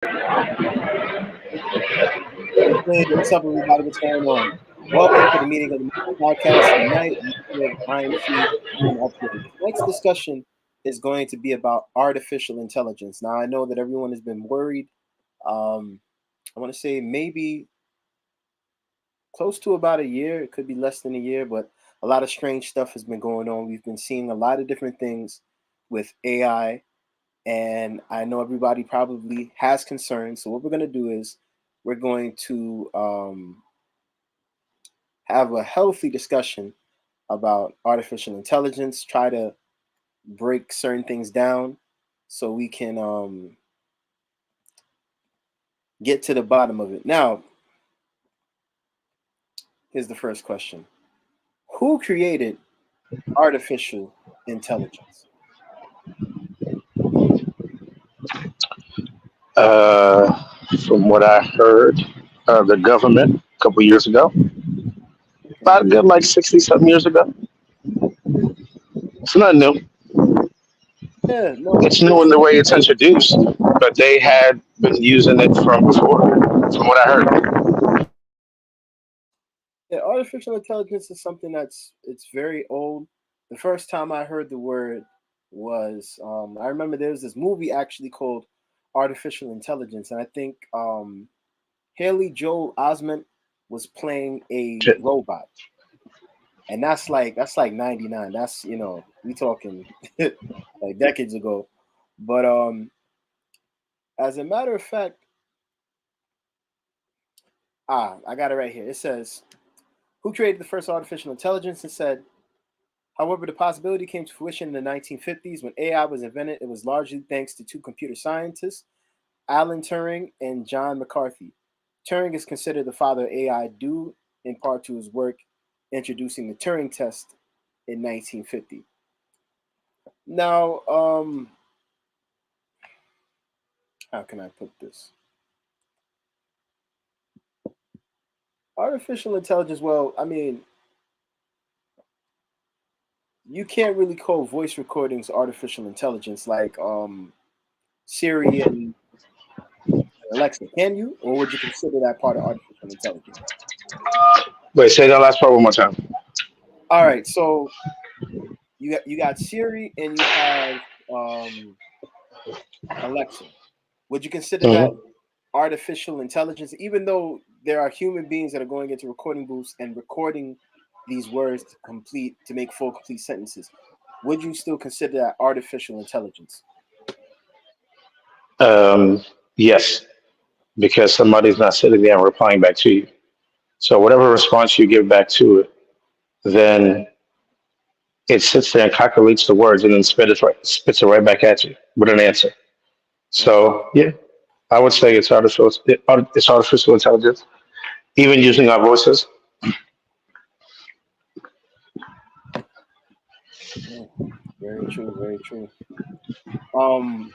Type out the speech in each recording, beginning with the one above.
Hey, what's up, everybody? What's going on? Welcome to the meeting of the podcast tonight. We have Ryan Fee and Upgrade. Tonight's discussion is going to be about artificial intelligence. Now, I know that everyone has been worried. I want to say maybe close to about a year. It could be less than a year, but a lot of strange stuff has been going on. We've been seeing a lot of different things with AI, and I know everybody probably has concerns. So what we're going to do is we're going to have a healthy discussion about artificial intelligence, try to break certain things down so we can get to the bottom of it. Now, here's the first question. Who created artificial intelligence? Uh, from what I heard, the government a couple years ago, Okay. about a good like 60 something years ago. It's not new. Yeah, no, It's new it's in the way it's introduced, but they right. had been using it from before, from what I heard. Yeah, artificial intelligence is something it's very old. The first time I heard the word was I remember there was this movie actually called Artificial Intelligence, and I think Haley Joel Osment was playing a Shit. robot, and that's like '99. That's we talking like decades ago. But as a matter of fact, I got it right here. It says, "Who created the first artificial intelligence?" It said, however, the possibility came to fruition in the 1950s when AI was invented. It was largely thanks to two computer scientists, Alan Turing and John McCarthy. Turing is considered the father of AI due in part to his work introducing the Turing test in 1950. Now, how can I put this? Artificial intelligence, well, I mean, you can't really call voice recordings artificial intelligence like Siri and Alexa, can you? Or would you consider that part of artificial intelligence? Wait, say that last part one more time. All right, so you got Siri and you have um, Alexa. Would you consider that Hmm. artificial intelligence, even though there are human beings that are going into recording booths and recording these words to make full complete sentences? Would you still consider that artificial intelligence? Um, yes, because somebody's not sitting there and replying back to you. So whatever response you give back to it, then it sits there and calculates the words and then spits it right back at you with an answer. Okay. So yeah, I would say it's artificial intelligence, even using our voices. Yeah, very true, very true. Um,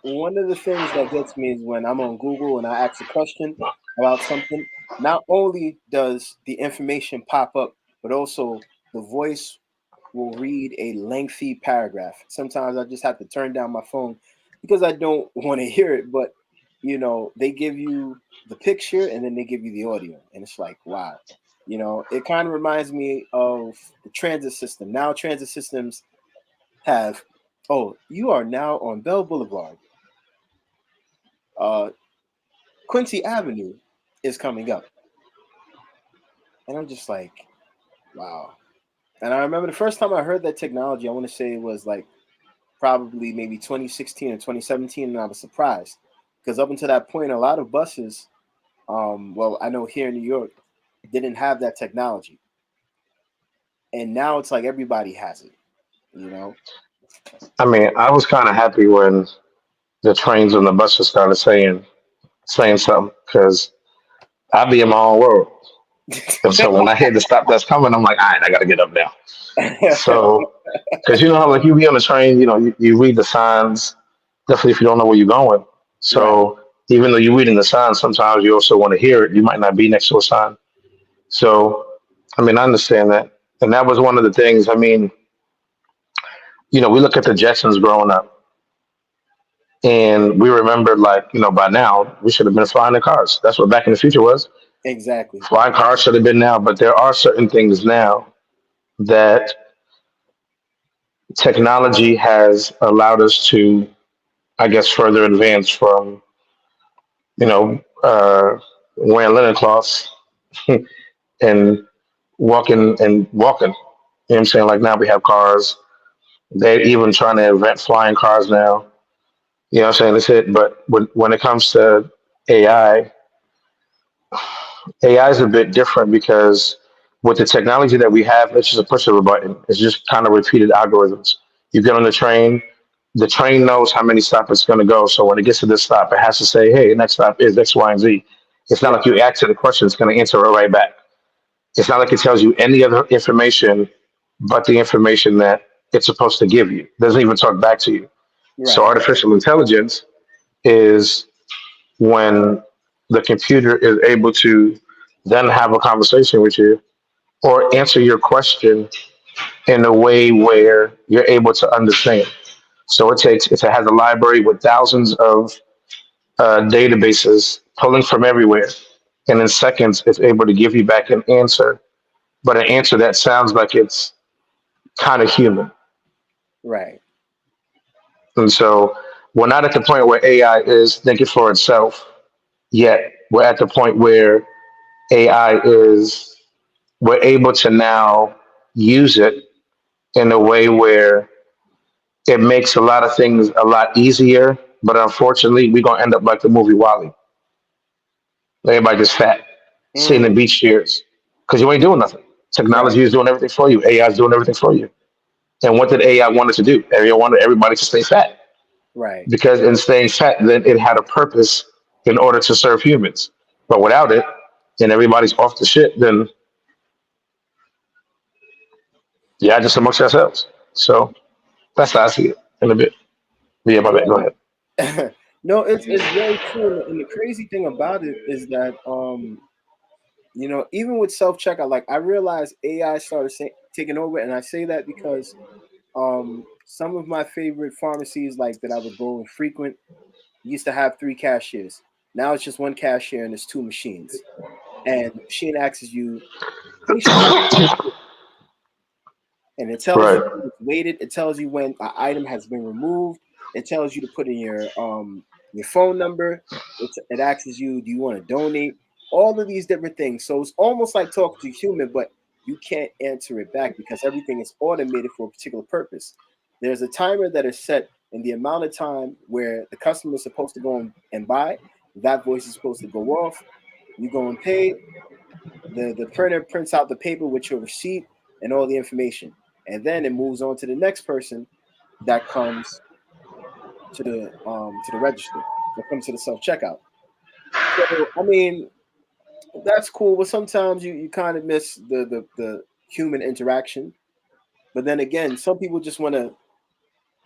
one of the things that gets me is when I'm on Google and I ask a question about something, not only does the information pop up, but also the voice will read a lengthy paragraph. Sometimes I just have to turn down my phone because I don't want to hear it, but they give you the picture and then they give you the audio, and it's like, wow. It kind of reminds me of the transit system. Now transit systems have, oh, you are now on Bell Boulevard. Uh, Quincy Avenue is coming up. And I'm just like, wow. And I remember the first time I heard that technology, I want to say it was like probably maybe 2016 or 2017, and I was surprised because up until that point, a lot of buses, well, I know here in New York, didn't have that technology, and now it's like everybody has it. You know, I mean, I was kind of happy when the trains and the buses started saying something because I be in my own world, and so when I hear the stop that's coming, I'm like, all right, I got to get up now. So, because you know how like you be on the train, you read the signs, definitely if you don't know where you're going. right? So even though you're reading the signs, sometimes you also want to hear it. You might not be next to a sign. So, I mean, I understand that. And that was one of the things. I mean, we look at the Jetsons growing up. And we remembered, like, by now we should have been flying in cars. That's what Back in the Future was. Exactly. Flying cars should have been now, but there are certain things now that technology has allowed us to, I guess, further advance from, wearing linen cloths and walking. You know what I'm saying? Like, now we have cars. They're even trying to invent flying cars now. You know what I'm saying? It's it. But when it comes to AI, AI is a bit different because with the technology that we have, it's just a push of a button. It's just kind of repeated algorithms. You get on the train knows how many stops it's going to go. So when it gets to this stop, it has to say, hey, the next stop is X, Y, and Z. It's not Right. like you ask it a question, it's going to answer it right back. It's not like it tells you any other information but the information that it's supposed to give you. It doesn't even talk back to you. So Right. artificial intelligence is when the computer is able to then have a conversation with you or answer your question in a way where you're able to understand. So it has a library with thousands of databases pulling from everywhere, and in seconds it's able to give you back an answer, but an answer that sounds like it's kind of human. Right. And so we're not at the point where AI is thinking for itself yet. We're at the point where AI is we're able to now use it in a way where it makes a lot of things a lot easier. But unfortunately, we're gonna end up like the movie Wally. Everybody just fat, sitting in Mm, beach chairs because you ain't doing nothing. right. Technology is doing everything for you. AI is doing everything for you. And what did AI want it to do? AI wanted everybody to stay fat Right. because in staying fat, then it had a purpose in order to serve humans. But without it, and everybody's off the shit, then yeah, just amongst ourselves. So that's how I see it in a bit. Yeah, my bad. Go ahead. Yeah. No, it's very true. And the crazy thing about it is that even with self checkout, like I realized AI started taking over, and I say that because some of my favorite pharmacies, like that I would go and frequent, used to have three cashiers. Now it's just one cashier and there's two machines. And the machine asks you patient number, and it tells you Right. when it's weighted. It tells you when an item has been removed. It tells you to put in your phone number. It asks you, do you want to donate? All of these different things. So it's almost like talking to a human, but you can't answer it back because everything is automated for a particular purpose. There's a timer that is set in the amount of time where the customer is supposed to go and buy. That voice is supposed to go off. You go and pay. The printer prints out the paper with your receipt and all the information, and then it moves on to the next person that comes to the register, that comes to the self checkout. So I mean, that's cool, but sometimes you kind of miss the human interaction. But then again, some people just want to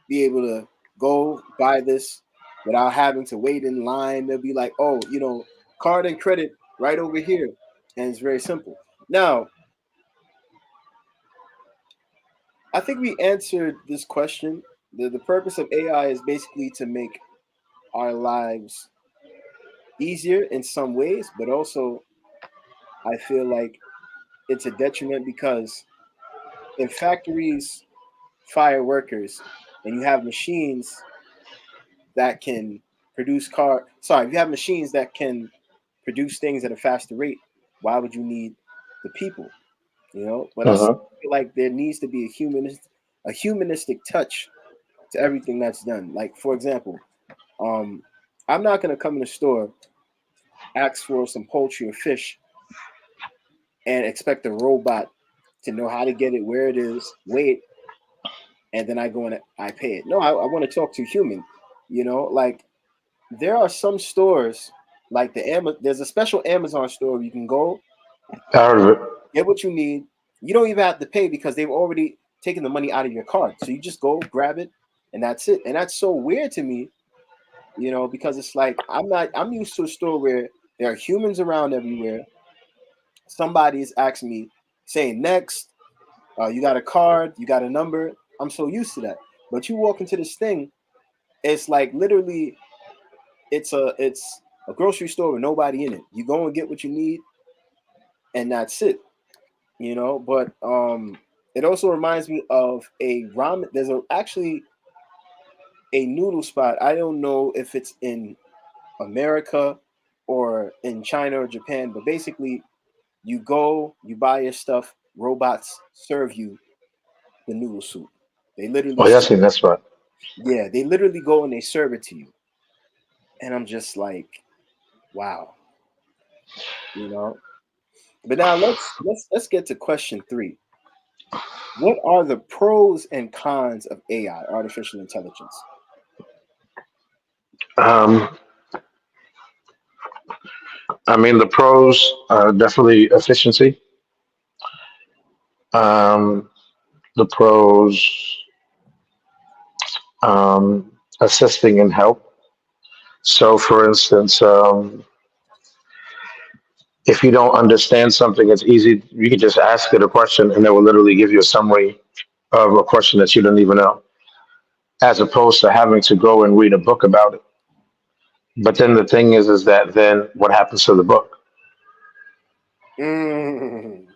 be able to go buy this without having to wait in line. They'll be like, oh, card and credit right over here, and it's very simple. Now, I think we answered this question. The purpose of AI is basically to make our lives easier in some ways, but also I feel like it's a detriment because if factories fire workers and you have machines that can if you have machines that can produce things at a faster rate, why would you need the people? But I Uh-huh. still feel like there needs to be a humanistic touch to everything that's done. Like for example, um, I'm not gonna come in the store, ask for some poultry or fish, and expect a robot to know how to get it, where it is, wait, and then I go and I pay it. No, I want to talk to a human. Like there are some stores like there's a special Amazon store where you can go, I heard of it. get what you need. You don't even have to pay because they've already taken the money out of your card. So you just go grab it and that's it. And that's so weird to me, because it's like I'm used to a store where there are humans around everywhere. Somebody is asking me, saying next, you got a card, you got a number. I'm so used to that. But you walk into this thing It's like literally, it's a grocery store with nobody in it. You go and get what you need, and that's it. But it also reminds me of a ramen. There's actually a noodle spot. I don't know if it's in America or in China or Japan, but basically you go, you buy your stuff, robots serve you the noodle soup. They literally Oh, yeah, I seen that spot. yeah, they literally go and they serve it to you. And I'm just like, wow, you know. But now let's get to question 3. What are the pros and cons of AI, artificial intelligence? Um, I mean, the pros are definitely efficiency. Um, the pros, assisting and help. So, for instance, if you don't understand something, it's easy. You can just ask it a question, and it will literally give you a summary of a question that you didn't even know, as opposed to having to go and read a book about it. But then the thing is that then what happens to the book? Mm,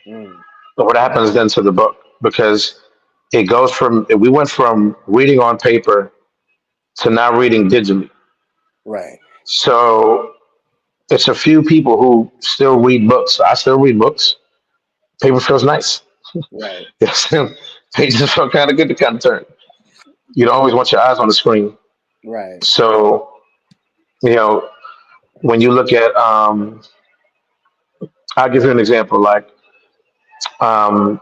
mm, But what happens then to the book? Because it goes from we went from reading on paper to now reading digitally. right, So it's a few people who still read books. I still read books. Paper feels nice. right, Yes, pages feel kind of good to kind of turn. You don't always want your eyes on the screen. right. So you know when you look at, I'll give you an example. Like,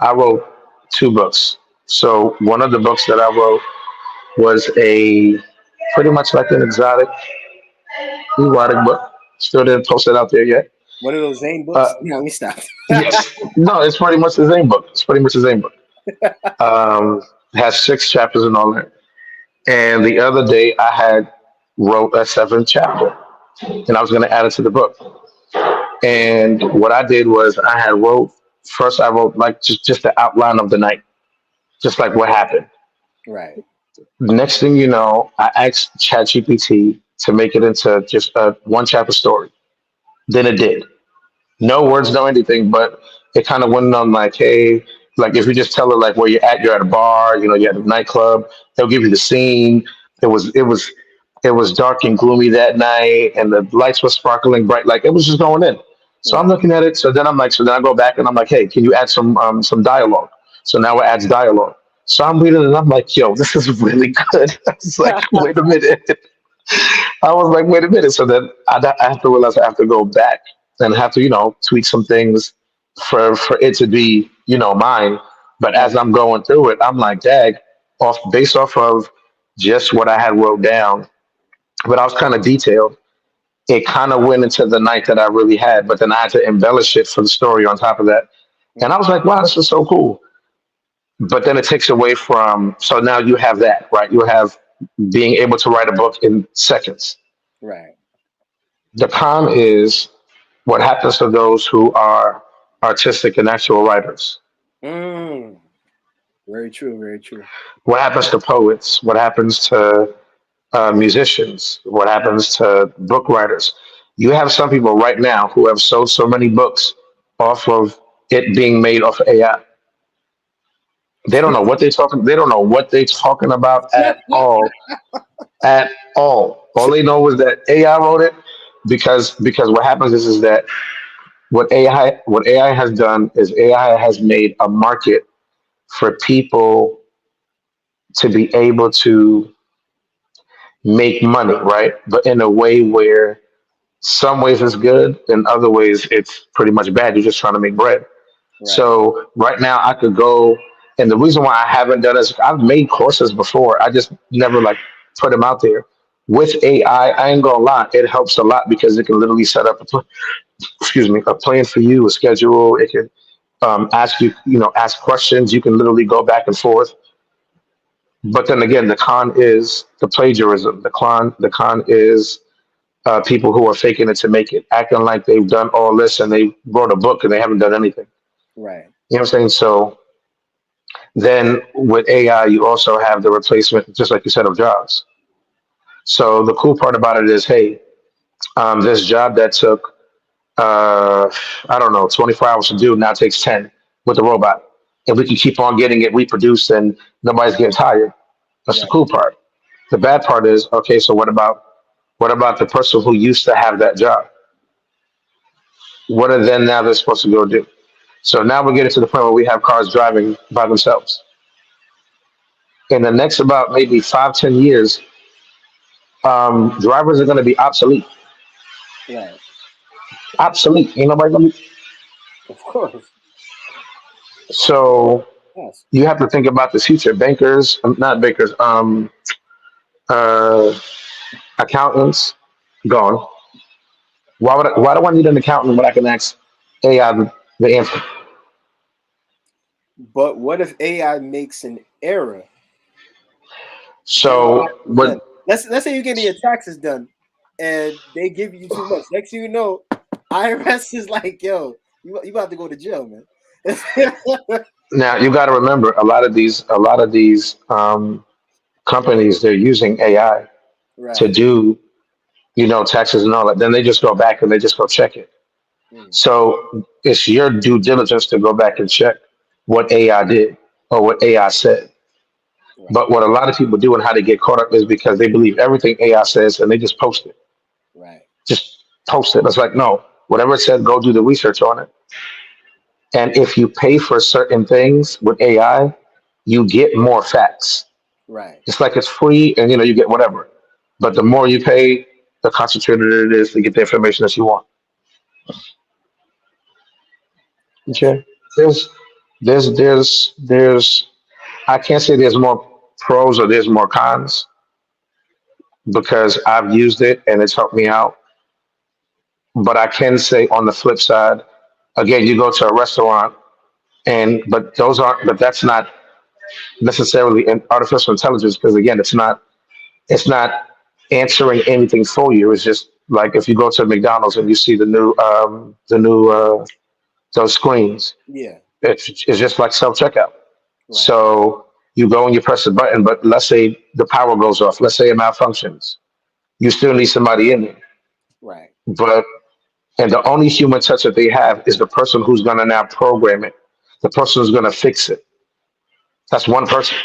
I wrote 2 books. So one of the books that I wrote was a pretty much like an erotic book. Still didn't post it out there yet. One of those Zane Uh, books? No, let me stop. yes, no, it's pretty much the same book. It's pretty much the same book. It has 6 chapters and all that. And the other day, I had wrote a 7th chapter, and I was going to add it to the book. And what I did was I had wrote first. I wrote like just the outline of the night, just like what happened. Right, The next thing you know, I asked ChatGPT to make it into just a 1 chapter story. Then it did. No words, no anything, but it kind of went on like, hey, like if you just tell it like where you're at a bar, you're at a nightclub, they'll give you the scene. It was it was it was dark and gloomy that night, and the lights were sparkling bright, like it was just going in. So I'm right. looking at it. So then I go back and I'm like, hey, can you add some dialogue? So now it adds dialogue. So I'm reading it and I'm like, yo, this is really good. I was like, wait a minute. I was like, wait a minute. So then I have to realize I have to go back and have to, tweak some things for it to be, mine. But as Right, I'm going through it, I'm like, dag, based off of just what I had wrote down, but I was kind of detailed. It kind of went into the night that I really had, but then I had to embellish it for the story on top of that. And I mm, was like, wow, this is so cool. But then it takes away from, so now you have that, right? You have being able to write a book in seconds. right. The con is what happens to those who are artistic and actual writers. Mm, very true, very true. What happens to poets? What happens to musicians? What happens to book writers? You have some people right now who have sold so many books off of it being made off of AI. They don't know what they're talking. They don't know what they're talking about at all. At all. All they know is that AI wrote it because what happens is that what AI has done is AI has made a market for people to be able to make money, right? But in a way where some ways it's good, in other ways it's pretty much bad. You're just trying to make bread. Right, So right now I could go, and the reason why I haven't done is I've made courses before. I just never like put them out there. With AI, I ain't gonna lie, it helps a lot because it can literally set up excuse me, a plan for you, a schedule. It can ask you, ask questions. You can literally go back and forth. But then again, the con is the plagiarism. The con is people who are faking it to make it, acting like they've done all this and they wrote a book and they haven't done anything. right. You know what I'm saying? So Then with AI, you also have the replacement, just like you said, of jobs. So the cool part about it is, hey, this job that took I don't know 24 hours to do now takes 10 with the robot, and we can keep on getting it reproduced, and nobody's getting tired. That's the Right. cool part. The bad part is, okay, so what about the person who used to have that job? What are then now they're supposed to go do? So now we're getting to the point where we have cars driving by themselves. In the next about maybe 5, 10 years, drivers are going to be obsolete. Right. Obsolete. Ain't nobody going to. Of course. So Yes. you have to think about the future. Bankers, not bankers, uh, accountants, gone. Why do I need an accountant when I can ask AI the answer? But what if AI makes an error? Then what So happens what? then? Let's say you're getting your taxes done, and they give you too much. Next thing you know, IRS is like, "Yo, you about to go to jail, man." Now you got to remember a lot of these companies, they're using AI to Right. do taxes and all that. Then they just go back and they just go check it. Mm, So it's your due diligence to go back and check what AI did or what AI said. right. But what a lot of people do and how they get caught up is because they believe everything AI says and they just post it. Right. Just post it. It's like, no, whatever it said, go do the research on it. And if you pay for certain things with AI, you get more facts. Right. It's like it's free and you get whatever. But the more you pay, the concentrated it is to get the information that you want. That's Okay. There's there's I can't say there's more pros or there's more cons because I've used it and it's helped me out. But I can say on the flip side, again, you go to a restaurant and but that's not necessarily an artificial intelligence because again, it's not answering anything for you. It's just like if you go to McDonald's and you see the new those screens, yeah. it's just like self checkout. Right. So you go and you press the button, but let's say the power goes off. Let's say it malfunctions. You still need somebody in there. Right. But and the only human touch that they have is the person who's going to now program it, the person who's going to fix it. That's one person.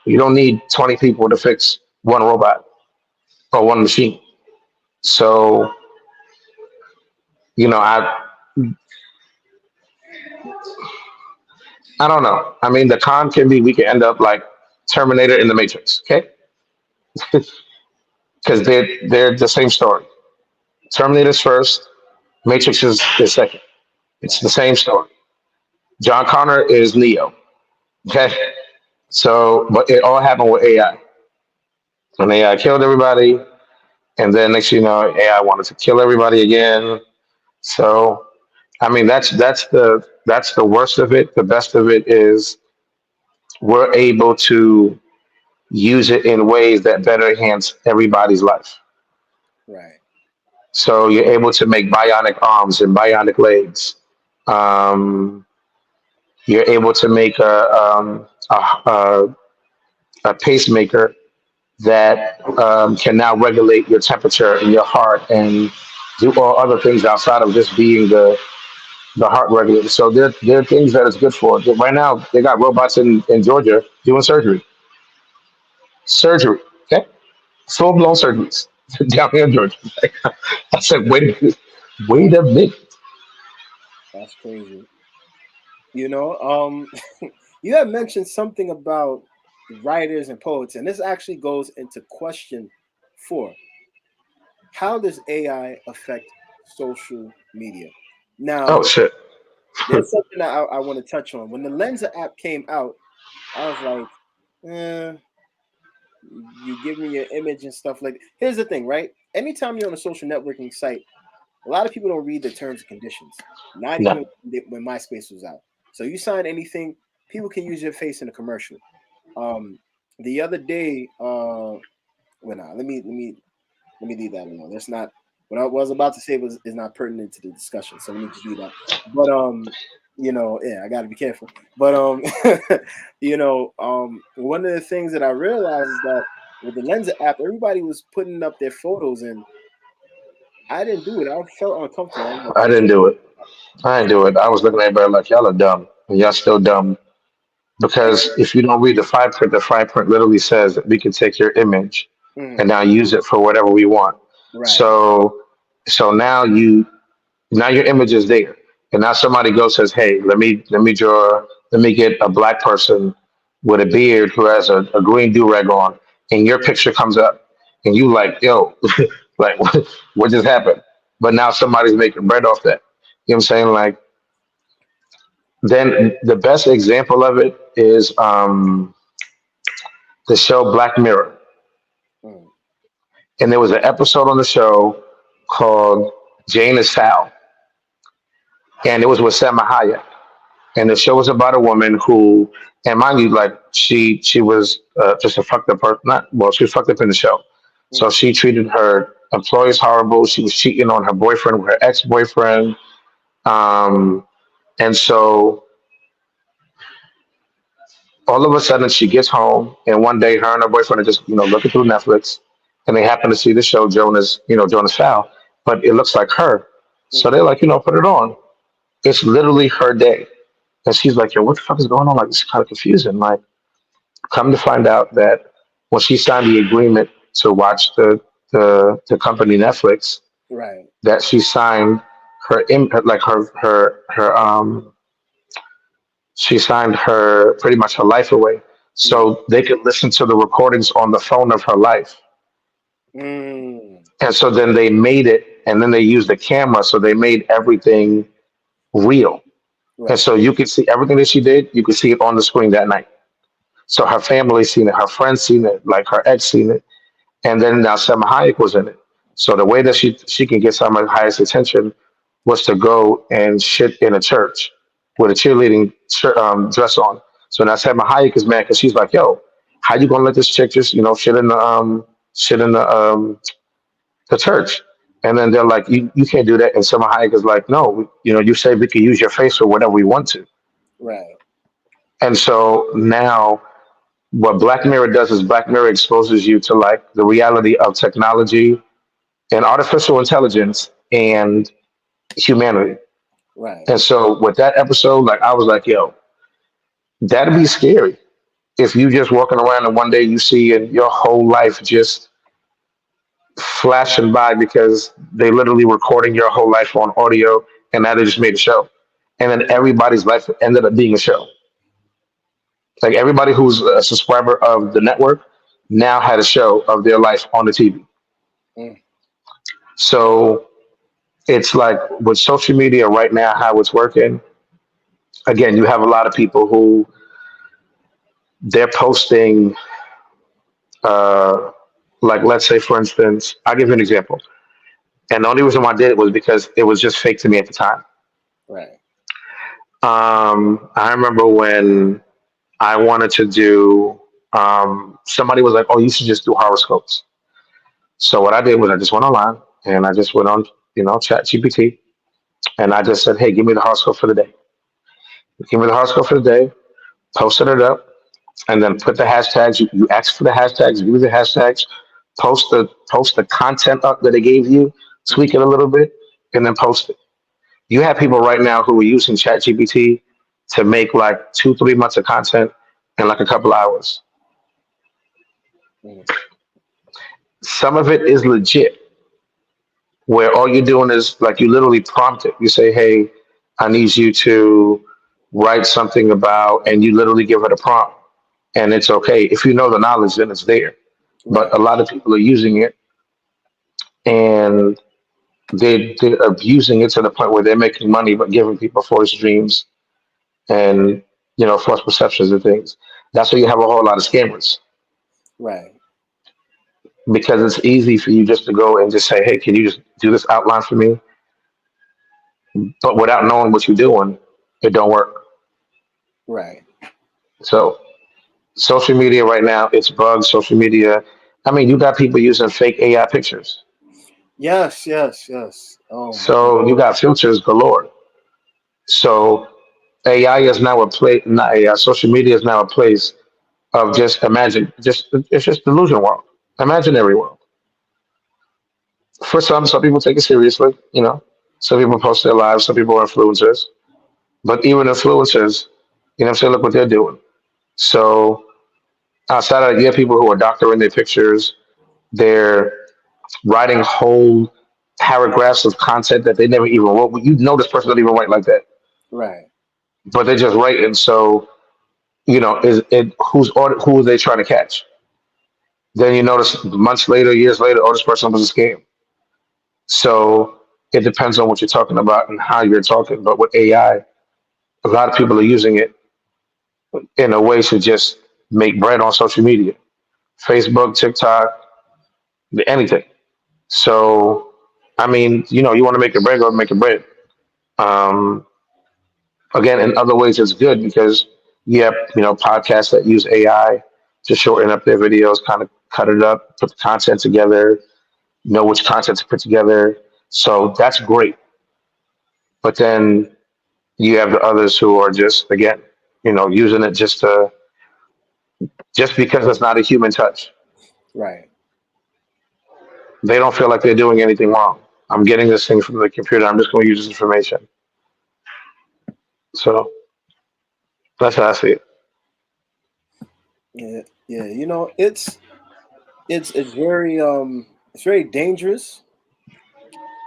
You don't need 20 people to fix one robot or one machine. So you know, I don't know. I mean, the con can be we can end up like Terminator in the Matrix, okay? Because they're the same story. Terminator's first, Matrix is second. It's the Right. same story. John Connor is Neo. Okay. So, but it all happened with AI. When AI killed everybody, and then next thing you know, AI wanted to kill everybody again. So, I mean, that's the worst of it. The best of it is we're able to use it in ways that better enhance everybody's life. Right. So you're able to make bionic arms and bionic legs. Um, you're able to make a pacemaker that can now regulate your temperature and your heart and do all other things outside of just being the heart regulator. So there are things that it's good for. Right now, they got robots in Georgia doing surgery. Surgery, okay? Full blown surgeries down here in Georgia. I said, wait a minute. That's crazy. You have mentioned something about writers and poets, and this actually goes into question 4. How does AI affect social media? Oh Now, shit. there's something that I want to touch on. When the Lensa app came out, I was like, you give me your image and stuff like that. Here's the thing, right? Anytime you're on a social networking site, a lot of people don't read the terms and conditions. Not No. even when MySpace was out. So you sign anything, people can use your face in a commercial. The other day, well, nah, let me leave that alone. That's not what I was about to say is not pertinent to the discussion. So let me just leave that. But Yeah, I got to be careful. But one of the things that I realized is that with the Lensa app, everybody was putting up their photos, and I didn't do it. I felt uncomfortable. I'm like, I didn't do it. I didn't do it. I was looking at everybody like y'all are dumb, and y'all still dumb. Because if you don't read the fine print literally says that we can take your image mm, and now use it for whatever we want. right, So so now your image is there. And now somebody goes says, hey, let me get a black person with a beard who has a green do rag on, and your picture comes up, and you like, yo, like what just happened? But now somebody's making bread off that. You know what I'm saying? Like then the best example of it is the show Black Mirror. mm, And there was an episode on the show called Jane is Foul. And it was with Selma Hayek. And the show was about a woman who, and mind you, like she was just a fucked up person. Not well, she was fucked up in the show. So mm, she treated her employees horrible. She was cheating on her boyfriend with her ex boyfriend. Um, and so all of a sudden she gets home, and one day her and her boyfriend are just looking through Netflix, and they happen to see the show Jonas Fowl, but it looks like her. So mm, they're like, put it on. It's literally her day. And she's like, yo, what the fuck is going on? Like, it's kind of confusing. Like, come to find out that when she signed the agreement to watch the company Netflix, right, that she signed like she signed her pretty much her life away. yeah, So they could listen to the recordings on the phone of her life. mm, And so then they made it, and then they used the camera. So they made everything real. And right, so you could see everything that she did, you could see it on the screen that night. So her family seen it, her friends seen it, like her ex seen it, and then now Selma Hayek was in it. So the way that she can get Selma Hayek's attention was to go and shit in a church with a cheerleading dress on. So now Selma Hayek is mad because she's like, "Yo, how you gonna let this chick just shit in the church?" And then they're like, "You can't do that." And Selma Hayek is like, "No, you say we can use your face for whatever we want to." right, And so now what Black Mirror does is Black Mirror exposes you to like the reality of technology and artificial intelligence and humanity. right, And so with that episode, like I was like, yo, that'd be scary if you just walking around and one day you see and your whole life just flashing by because they literally recording your whole life on audio and now they just made a show. And then everybody's life ended up being a show. Like everybody who's a subscriber of the network now had a show of their life on the TV. mm, So it's like with social media right now, how it's working. Again, you have a lot of people who they're posting, uh, like let's say for instance, I'll give you an example. And the only reason why I did it was because it was just fake to me at the time. right, I remember when I wanted to do. Somebody was like, "Oh, you should just do horoscopes." So what I did was I just went online and I just went on, Chat GPT, and I just said, "Hey, give me the horoscope for the day. Give me the horoscope for the day." Posted it up, and then put the hashtags. You ask for the hashtags, use the hashtags, post the content up that they gave you, tweak mm, it a little bit, and then post it. You have people right now who are using ChatGPT to make like 2 3 months of content in like a couple hours. mm, Some of it is legit, where all you're doing is like you literally prompt it. You say, "Hey, I need you to write something about," and you literally give it a prompt, and it's okay if you know the knowledge, then it's there. But a right, lot of people are using it and they're abusing it to the point where they're making money but giving people false dreams and false perceptions and things. That's why you have a whole lot of scammers right, because it's easy for you just to go and just say, "Hey, can you just do this outline for me?" But without knowing what you're doing, it don't work. right. So social media right now, it's bugs. Social media. I mean, you got people using fake AI pictures. Yes, yes, yes. Oh my God. So you got filters galore. So AI is now a place. Not AI. Social media is now a place of just imagine. Just it's just delusion world, imaginary world. For some people take it seriously. Some people post their lives. Some people are influencers. But even influencers, what I'm saying, look what they're doing. So outside of that, you have people who are doctoring their pictures. They're writing whole paragraphs of content that they never even wrote. But this person don't even write like that. Right. But they're just writing. So is it who are they trying to catch? Then you notice months later, years later, oh, this person was a scam. So it depends on what you're talking about and how you're talking. But with AI, a lot of people are using it in a way to just make bread on social media, Facebook, TikTok, anything. So, I mean, you want to make a bread, go make a bread. Um, Again, in other ways, it's good because you have, podcasts that use AI to shorten up their videos, kind of cut it up, put the content together, know which content to put together. So that's great. But then you have the others who are just, again, using it just because it's not a human touch. Right. They don't feel like they're doing anything wrong. I'm getting this thing from the computer. I'm just going to use this information. So that's how I see it. Yeah. Yeah. It's very dangerous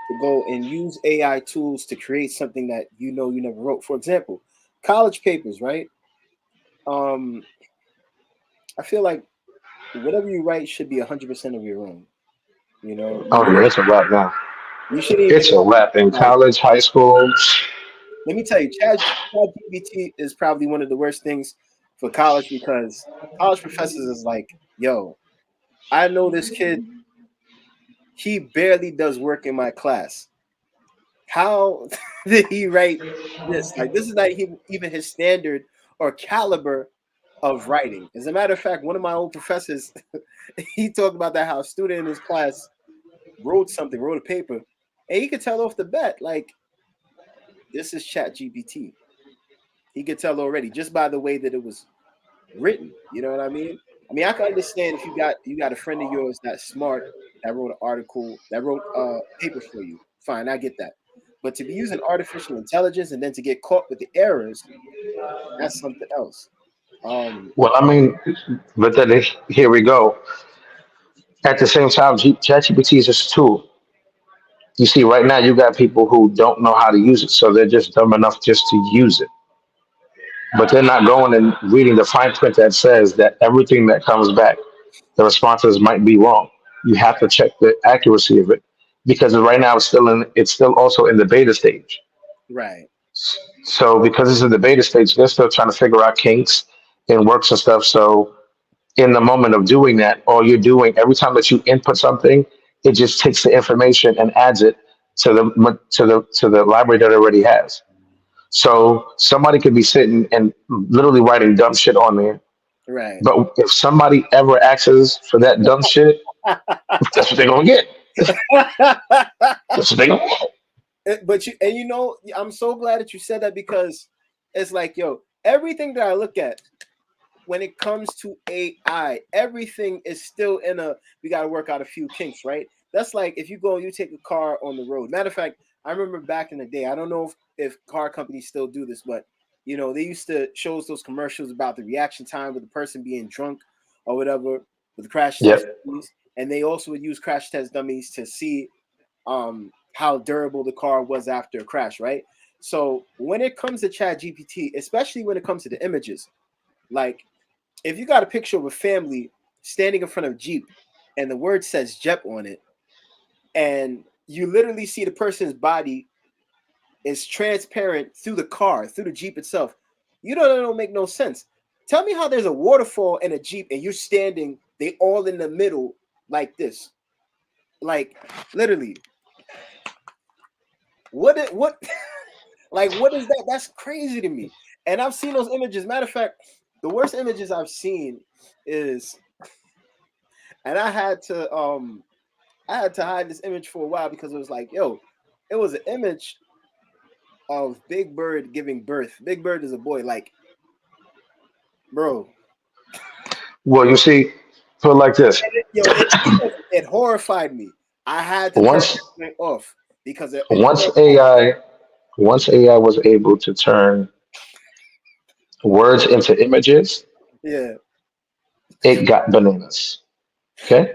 to go and use AI tools to create something that you never wrote. For example, college papers, right? Um, I feel like whatever you write should be 100% of your own. Oh, yeah, it's a wrap now. You shouldn't even It's a wrap in like. college, high school. Let me tell you, ChatGPT is probably one of the worst things for college because college professors is like, yo, I know this kid, he barely does work in my class. How did he write this? Like, this is not even his standard or caliber of writing. As a matter of fact, one of my old professors, he talked about that how a student in his class wrote a paper, and he could tell off the bat, like, this is Chat GPT. He could tell already just by the way that it was written. You know what I mean? I mean, I can understand if you got a friend of yours that's smart that wrote an article that wrote paper for you. Fine, I get that. But to be using artificial intelligence and then to get caught with the errors, that's something else. Um, Well, I mean, but then here we go. At the same time, ChatGPT is just a tool. You see, right now you got people who don't know how to use it, so they're just dumb enough just to use it. But they're not going and reading the fine print that says that everything that comes back, the responses might be wrong. You have to check the accuracy of it because right now it's still also in the beta stage. right, So because it's in the beta stage, they're still trying to figure out kinks and works and stuff. So in the moment of doing that, all you're doing every time that you input something, it just takes the information and adds it to the library that it already has. So somebody could be sitting and literally writing dumb shit on there. right. But if somebody ever asks for that dumb shit, that's what they're gonna get. That's what they're gonna get. But I'm so glad that you said that because it's like, yo, everything that I look at when it comes to AI, everything is still in a we got to work out a few kinks, right? That's like if you take a car on the road. Matter of fact, I remember back in the day, I don't know if car companies still do this, but they used to show us those commercials about the reaction time with the person being drunk or whatever with the crash test Yep. dummies. And they also would use crash test dummies to see how durable the car was after a crash, right? So when it comes to Chat GPT, especially when it comes to the images, like if you got a picture of a family standing in front of a Jeep and the word says Jep on it, and you literally see the person's body is transparent through the car, through the Jeep itself, that don't make no sense. Tell me how there's a waterfall in a Jeep and you're standing, they all in the middle like this. Like literally. What like what is that? That's crazy to me. And I've seen those images. Matter of fact, the worst images I've seen is and I had to hide this image for a while because it was like, yo, it was an image of Big Bird giving birth. Big Bird is a boy. Like, bro, Well, you see, put it like this. it horrified me. I had to turn Once it off because it once horrified. AI once AI was able to turn words into images, Yeah, it got bananas. Okay?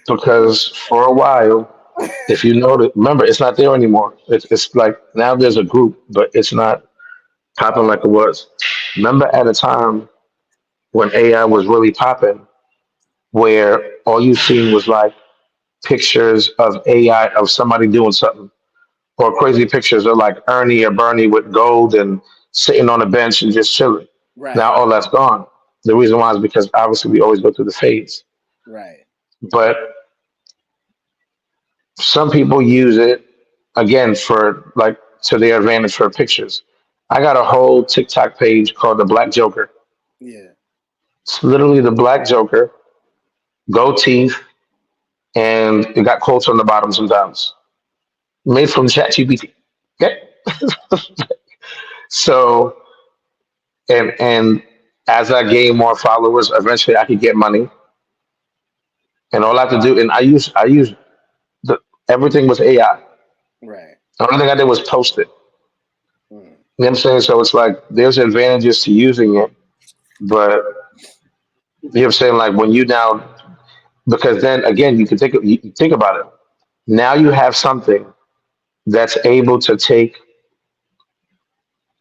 Because for a while, if you notice, remember, it's not there anymore. It's like now there's a group, but it's not popping like it was. Remember at a time when AI was really popping, where all you seen was like pictures of AI of somebody doing something, or crazy pictures of like Ernie or Bernie with gold and sitting on a bench and just chilling. right, Now all that's gone. The reason why is because obviously we always go through the phase. right. But some people use it again for like to their advantage for pictures. I got a whole TikTok page called the Black Joker. Yeah, It's literally the Black Joker, gold teeth, and it got quotes on the bottom sometimes. Made from ChatGPT. Okay. So and as I gain more followers, eventually I could get money. And all I have to do, and I use the everything was AI. right. The only thing I did was post it. Mm. You know what I'm saying? So it's like there's advantages to using it, but you know what I'm saying? Like when you now, because then again, you think about it. Now you have something that's able to take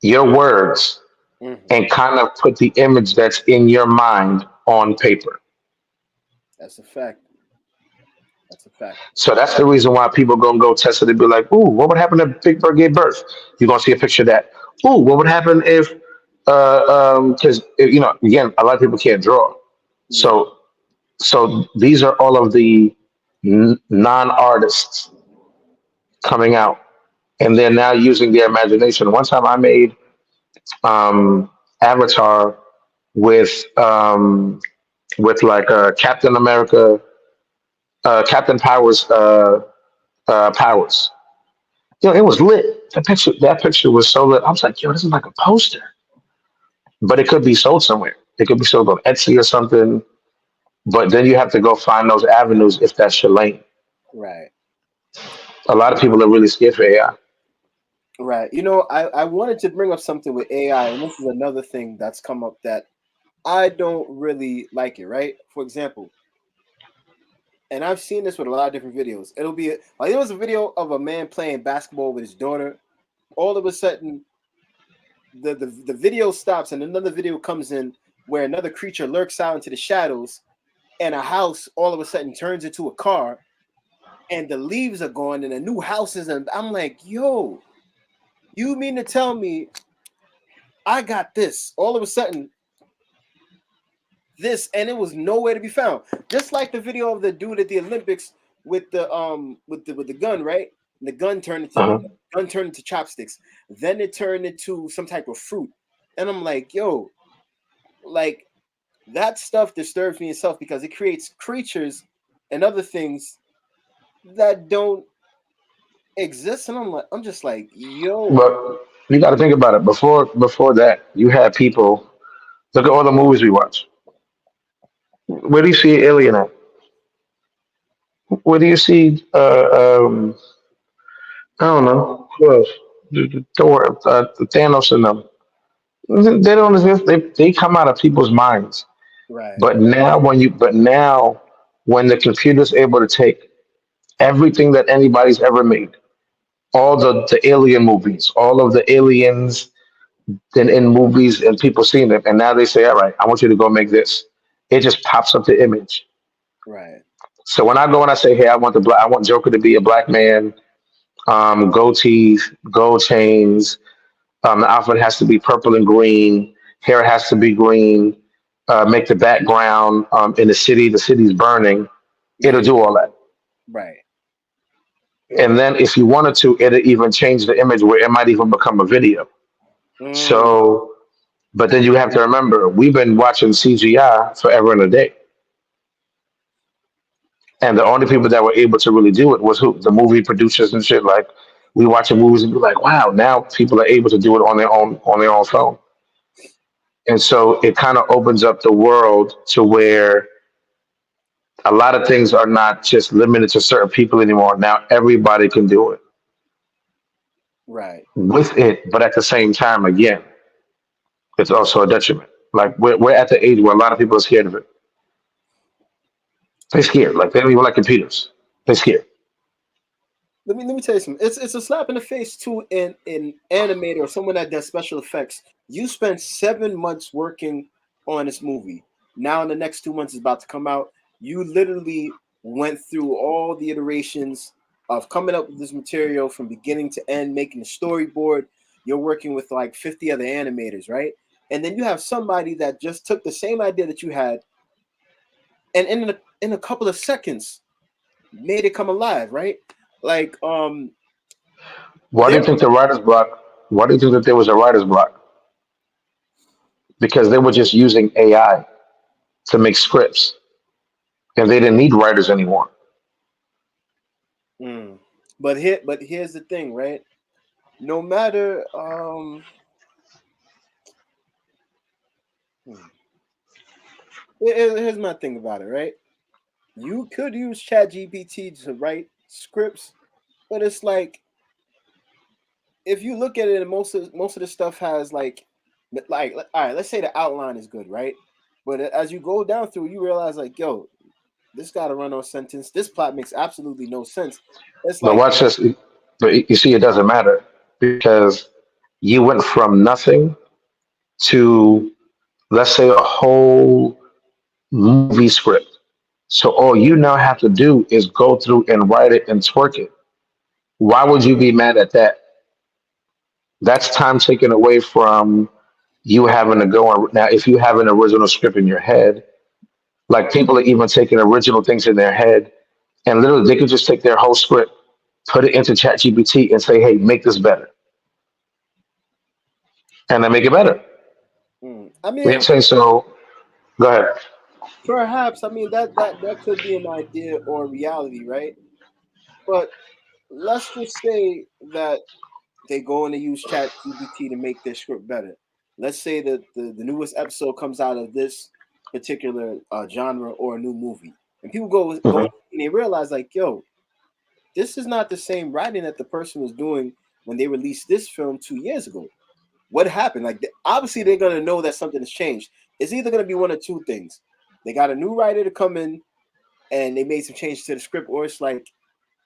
your words Hmm. and kind of put the image that's in your mind on paper. That's a fact. That's a fact. So that's the reason why people gonna go test it and be like, "Ooh, what would happen if Big Bird gave birth?" You're gonna see a picture of that. Ooh, what would happen if, because you know, again, a lot of people can't draw. Yeah, So, so these are all of the non-artists coming out, and they're now using their imagination. One time, I made Avatar with like Captain America, Captain Powers powers. Yo, it was lit. That picture was so lit. I was like, yo, this is like a poster. But it could be sold somewhere. It could be sold on Etsy or something. But then you have to go find those avenues if that's your lane. right, A lot of people are really scared for AI. right. I wanted to bring up something with AI, and this is another thing that's come up that I don't really like it, right? For example, and I've seen this with a lot of different videos. Like there was a video of a man playing basketball with his daughter. All of a sudden, the video stops and another video comes in where another creature lurks out into the shadows, and a house all of a sudden turns into a car, and the leaves are gone, and a new house is. And I'm like, yo, you mean to tell me I got this? All of a sudden, this, and it was nowhere to be found. Just like the video of the dude at the Olympics with the gun, right? And Uh-huh. the gun turned into chopsticks. Then it turned into some type of fruit. And I'm like, yo, like that stuff disturbs me itself because it creates creatures and other things that don't exist. And I'm just like, yo, But you got to think about it. Before that, you had people. Look at all the movies we watch. Where do you see Alien at? Where do you see? I don't know. Who else? The Thor, the Thanos and them. They don't exist. They come out of people's minds. right, But now when the computer's able to take everything that anybody's ever made, all the alien movies, all of the aliens in movies and people seeing it, and now they say, all right, I want you to go make this. It just pops up the image. right, So when I go and I say, hey, I want Joker to be a black man, gold teeth, gold chains. The outfit has to be purple and green. Hair has to be green. Make the background in the city's burning. It'll yeah, do all that. right. And then if you wanted to, it'll even change the image where it might even become a video. Mm, So, but then you have to remember, we've been watching CGI forever and a day. And the only people that were able to really do it was who? The movie producers and shit. Like we watching movies and be like, wow, now people are able to do it on their own phone. And so it kind of opens up the world to where a lot of things are not just limited to certain people anymore. Now everybody can do it Right. with it, but at the same time, again, it's also a detriment. Like we're at the age where a lot of people are scared of it. They're scared. Like they don't even like computers. They're scared. Let me tell you something. It's a slap in the face to an animator or someone that does special effects. You spent 7 months working on this movie. Now in the next 2 months is about to come out. You literally went through all the iterations of coming up with this material from beginning to end, making the storyboard. You're working with like 50 other animators, right? And then you have somebody that just took the same idea that you had and in a couple of seconds made it come alive, right? Like Why do there you think the writer's block? Why do you think that there was a writer's block? Because they were just using AI to make scripts, and they didn't need writers anymore. mm, but here's the thing, right? No matter hmm, here's my thing about it, right? You could use Chat GPT to write scripts, but it's like if you look at it, and most of the stuff has like all right, let's say the outline is good, right? But as you go down through, you realize like, yo, this got to run on sentence. This plot makes absolutely no sense. It's But like, watch this. But you see, it doesn't matter because you went from nothing to, let's say, a whole movie script. So all you now have to do is go through and write it and twerk it. Why would you be mad at that? That's time taken away from you having to go on. Now, if you have an original script in your head, like people are even taking original things in their head, and literally they could just take their whole script, put it into ChatGPT, and say, "Hey, make this better," and then make it better. I You know what I'm mean, saying? So go ahead. perhaps I mean that could be an idea or reality, right? But let's just say that they go and they use Chat GPT to make their script better. Let's say that the newest episode comes out of this particular genre or a new movie, and people go Mhm. and they realize like, yo, this is not the same writing that the person was doing when they released this film 2 years ago. What happened? Like, obviously, they're gonna know that something has changed. It's either gonna be one of two things: they got a new writer to come in and they made some changes to the script, or it's like,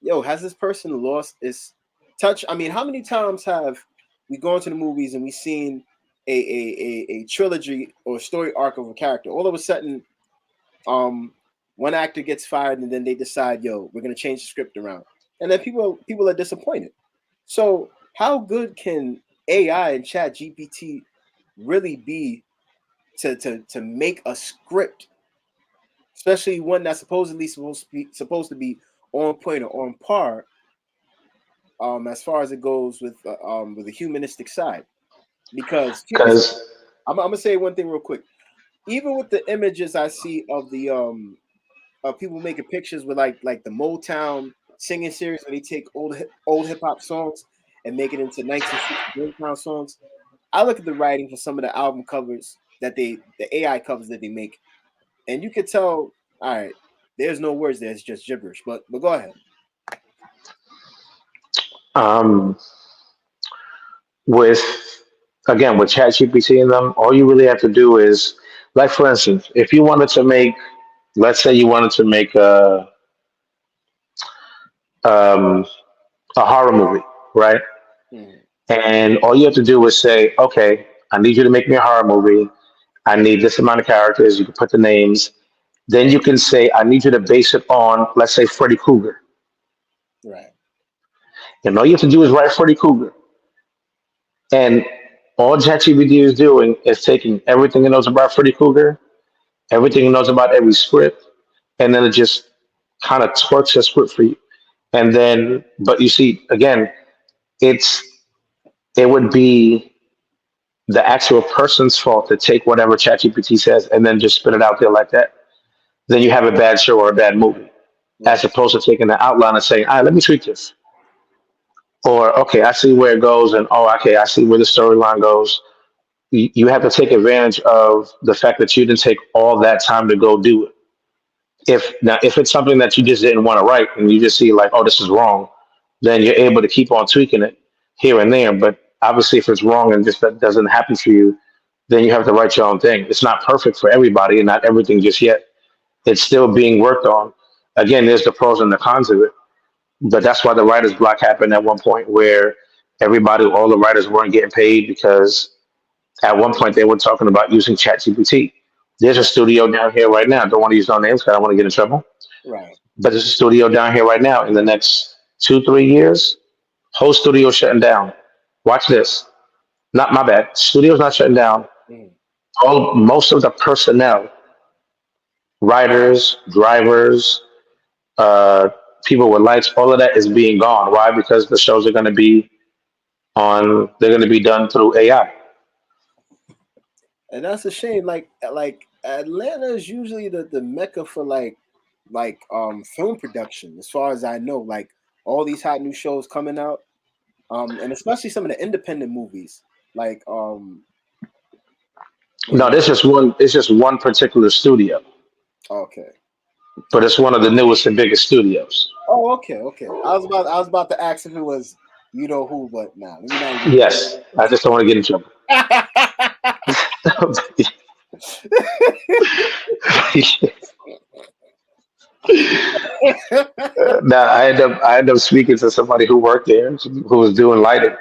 yo, has this person lost its touch? I mean, how many times have we gone to the movies and we seen a trilogy or story arc of a character? All of a sudden, um, one actor gets fired, and then they decide, yo, we're gonna change the script around, and then people are disappointed. So, how good can AI and Chat GPT really be to make a script, especially one that's supposed to be on point or on par, as far as it goes with the humanistic side? Because check this out. Because I'm gonna say one thing real quick. Even with the images I see of the of people making pictures with like the Motown singing series where they take old hip hop songs and make it into 1960s Motown songs. I look at the writing for some of the album covers the AI covers that they make, and you could tell, all right, there's no words there, it's just gibberish. But go ahead. um, with again with ChatGPT and them, all you really have to do is, like for instance, if you wanted to make, let's say you wanted to make um, a horror movie, right? Hmm. And all you have to do is say, okay, I need you to make me a horror movie. I need this amount of characters. You can put the names. Then you can say, I need you to base it on, let's say, Freddy Krueger. Right. And all you have to do is write Freddy Krueger. And all ChatGPT is doing is taking everything it knows about Freddy Krueger, everything it knows about every script, and then it just kind of twerks a script for you. And then, but you see, again, it's it would be the actual person's fault to take whatever ChatGPT says and then just spit it out there like that. Then you have a bad show or a bad movie. as Right. opposed to taking the outline and saying, all right, let me tweak this. Or, okay, I see where it goes, and oh, okay, I see where the storyline goes. You have to take advantage of the fact that you didn't take all that time to go do it. If it's something that you just didn't want to write and you just see like, oh, this is wrong, then you're able to keep on tweaking it here and there. But obviously, if it's wrong and just that doesn't happen for you, then you have to write your own thing. It's not perfect for everybody and not everything just yet. It's still being worked on. Again, there's the pros and the cons of it. But that's why the writer's block happened at one point where all the writers weren't getting paid because at one point they were talking about using ChatGPT. There's a studio down here right now. Don't want to use no names because I don't want to get in trouble. Right. But there's a studio down here right now. In the next 2, 3 years, whole studio shutting down. Watch this. Not my bad. Studio's not shutting down. Mm. Most of the personnel, writers, drivers, uh, people with lights, all of that is being gone. Why? Because the shows are going to be they're going to be done through AI. And that's a shame. Like Atlanta is usually the mecca for film production, as far as I know. Like all these hot new shows coming out, and especially some of the independent movies. Like you No, know, this is one. It's just one particular studio, okay. but it's one of the newest and biggest studios. Oh, okay, okay. I was about to ask if it was you know who, but nah, let me not even do Yes, I just don't want to get in trouble. that. Now I end up speaking to somebody who worked there, who was doing lighting,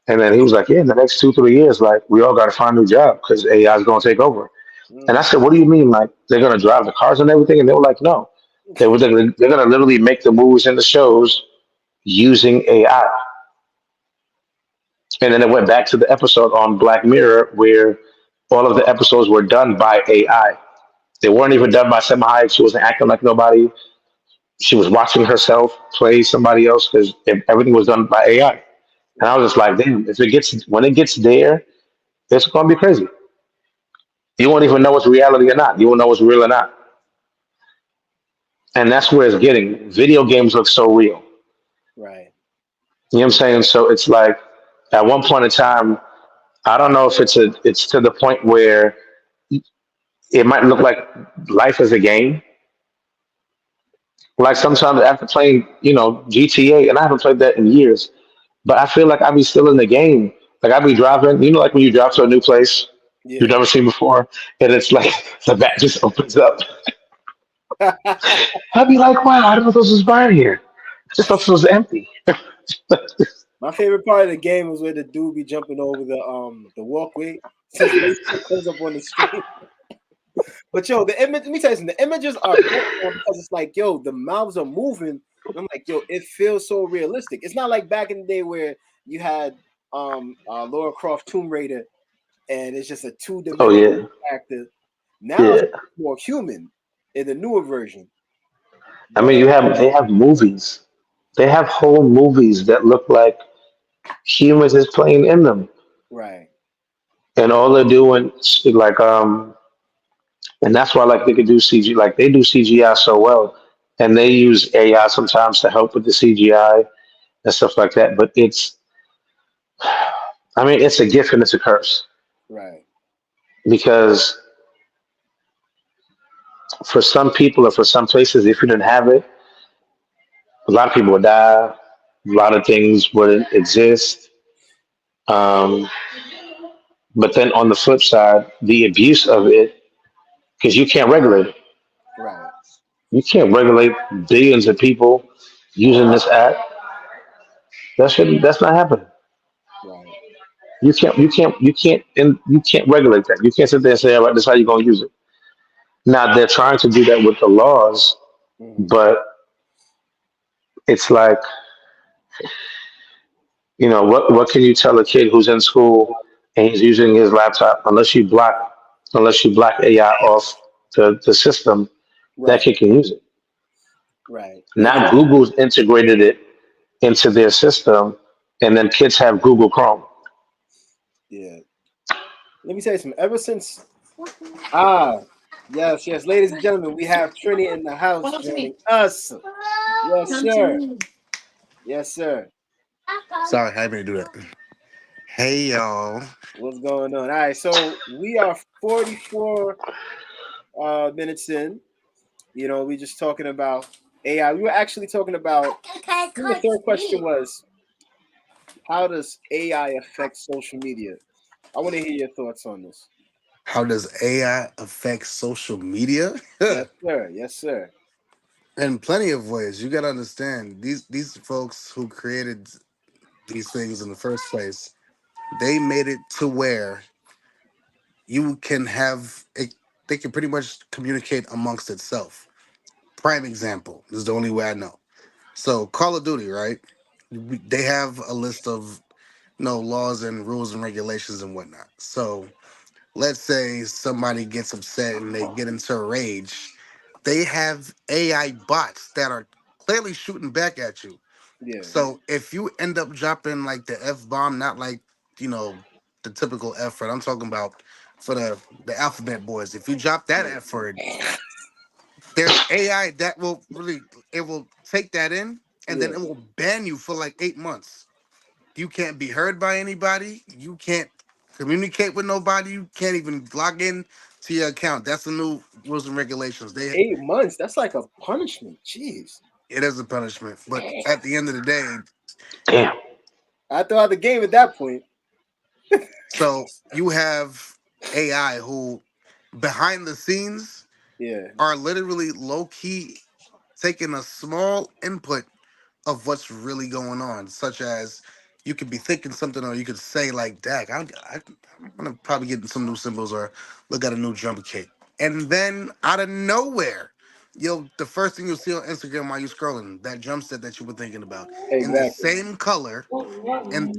and then he was like, "Yeah, in the next 2, 3 years, like we all got to find a new job because AI is going to take over." And I Mm, said, "What do you mean? Like they're going to drive the cars and everything?" And they were like, "No, they're going to literally make the movies and the shows using AI." And then it went back to the episode on Black Mirror where all of the episodes were done by AI. They weren't even done by Selma Hayek. She wasn't acting like nobody. She was watching herself play somebody else because everything was done by AI. And I was just like, damn, when it gets there, it's gonna be crazy. You won't even know it's reality or not. You won't know it's real or not. And that's where it's getting. Video games look so real. right, You know what I'm saying? So it's like at one point in time, I don't know if it's to the point where it might look like life is a game. Like sometimes after playing, GTA, and I haven't played that in years, but I feel like I be still in the game. Like I be driving, like when you drive to a new place you've yeah. never seen before, and it's like the back just opens up. I'd be like, wow, I didn't know this was bar here. I just thought this was empty. My favorite part of the game was where the dude be jumping over the walkway since they comes up on the screen. But yo, the image. Let me tell you something. The images are great now because it's like, yo, the mouths are moving. And I'm like, yo, it feels so realistic. It's not like back in the day where you had Laura Croft Tomb Raider and it's just a Oh two-dimensional yeah, actor. Now it's yeah. more human in the newer version. I But mean, they have movies. They have whole movies that look like humans is playing in them, right, and all they're doing like and that's why like they could do CG, like they do CGI so well, and they use AI sometimes to help with the CGI and stuff like that. But I mean, it's a gift and it's a curse right, because for some people or for some places, if you didn't have it, a lot of people would die. A lot of things wouldn't exist. Um, but then on the flip side, the abuse of it, because you can't regulate it. right, You can't regulate billions of people using this app. That's not happening. right. You can't regulate that. You can't sit there and say, all right, this is how you're gonna use it. Now they're trying to do that with the laws, Hmm. but it's like, what can you tell a kid who's in school and he's using his laptop unless you block AI off the system, that Right, kid can use it. right. And Now Google's integrated it into their system, and then kids have Google Chrome. yeah, let me tell you something. Ever since ah Yes, yes, ladies and gentlemen, we have Trini in the house joining us. Yes, sir. Yes, sir. Sorry, I didn't do that. Hey y'all. What's going on? All right, so we are 44 minutes in. You know, we just talking about AI. We were actually talking about. I think the third question was, how does AI affect social media? I want to hear your thoughts on this. How does AI affect social media? Yes, sir. Yes, sir. In plenty of ways. You gotta understand these folks who created these things in the first place, they made it to where you can have it, they can pretty much communicate amongst itself. Prime example, this is the only way I know. So Call of Duty, right? They have a list of laws and rules and regulations and whatnot. So let's say somebody gets upset and they get into a rage, they have AI bots that are clearly shooting back at you. Yeah. So if you end up dropping like the F bomb, not like, you know, the typical F word, I'm talking about for the alphabet boys. If you drop that Yeah. F word, there's AI that will it will take that in and then Yeah. it will ban you for like 8 months. You can't be heard by anybody. You can't communicate with nobody. You can't even log in to your account. That's the new rules and regulations. 8 months. That's like a punishment. Jeez. It is a punishment, but at the end of the day, Damn. I throw out the game at that point. so you have AI who behind the scenes Yeah. are literally low key taking a small input of what's really going on, such as you could be thinking something, or you could say like, "Dag, I'm gonna probably get some new symbols or look at a new drum kit," and then out of nowhere, the first thing you'll see on Instagram while you're scrolling, that drum set that you were thinking about in the Exactly. same color, and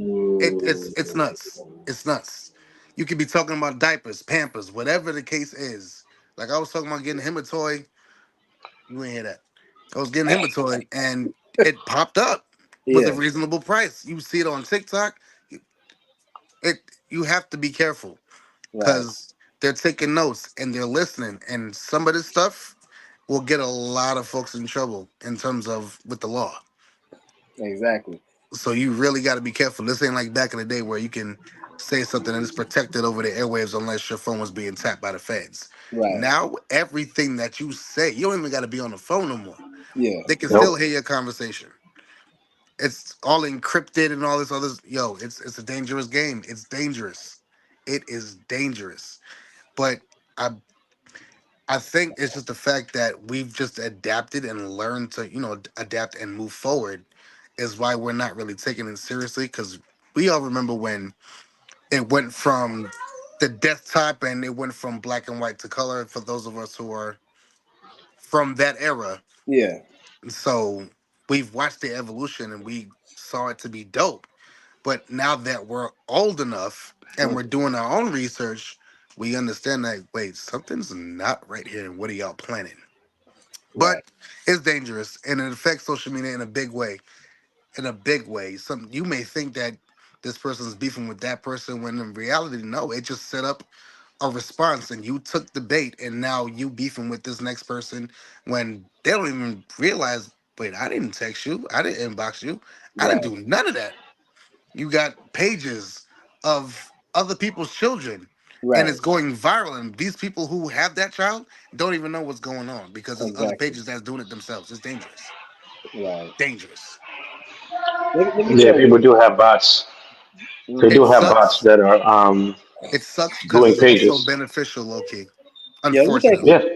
it's nuts. It's nuts. You could be talking about diapers, Pampers, whatever the case is. Like I was talking about getting him a toy. You ain't hear that. I was getting him a toy and it popped up with a Yeah. reasonable price. You see it on TikTok. It you have to be careful Right. because they're taking notes and they're listening, and some of this stuff will get a lot of folks in trouble in terms of with the law. Exactly. So you really got to be careful. This ain't like back in the day where you can say something and it's protected over the airwaves unless your phone was being tapped by the feds. Right. Now everything that you say, you don't even got to be on the phone no more. Yeah. They can still Nope. hear your conversation. It's all encrypted and all this other. Yo, it's a dangerous game. It's dangerous. It is dangerous. But I I think it's just the fact that we've just adapted and learned to adapt and move forward is why we're not really taking it seriously, because we all remember when it went from the desktop and it went from black and white to color for those of us who are from that era. Yeah. So we've watched the evolution and we saw it to be dope. But now that we're old enough and we're doing our own research, we understand that wait, something's not right here. And what are y'all planning? Right. But it's dangerous and it affects social media in a big way. In a big way. Some you may think that this person's beefing with that person when in reality, no, it just set up a response and you took the bait and now you beefing with this next person when they don't even realize, wait, I didn't text you, I didn't inbox you, I didn't Right. do none of that. You got pages of other people's children and Right. it's going viral, and these people who have that child don't even know what's going on because there's other Exactly. pages that's doing it themselves. It's dangerous. Right. Dangerous. Let me Yeah, tell you people do something. have bots. They Hmm. It do have bots sucks. that are It sucks because doing it's also pages. beneficial, low key. Yeah. Let me tell you Unfortunately. Yeah. something.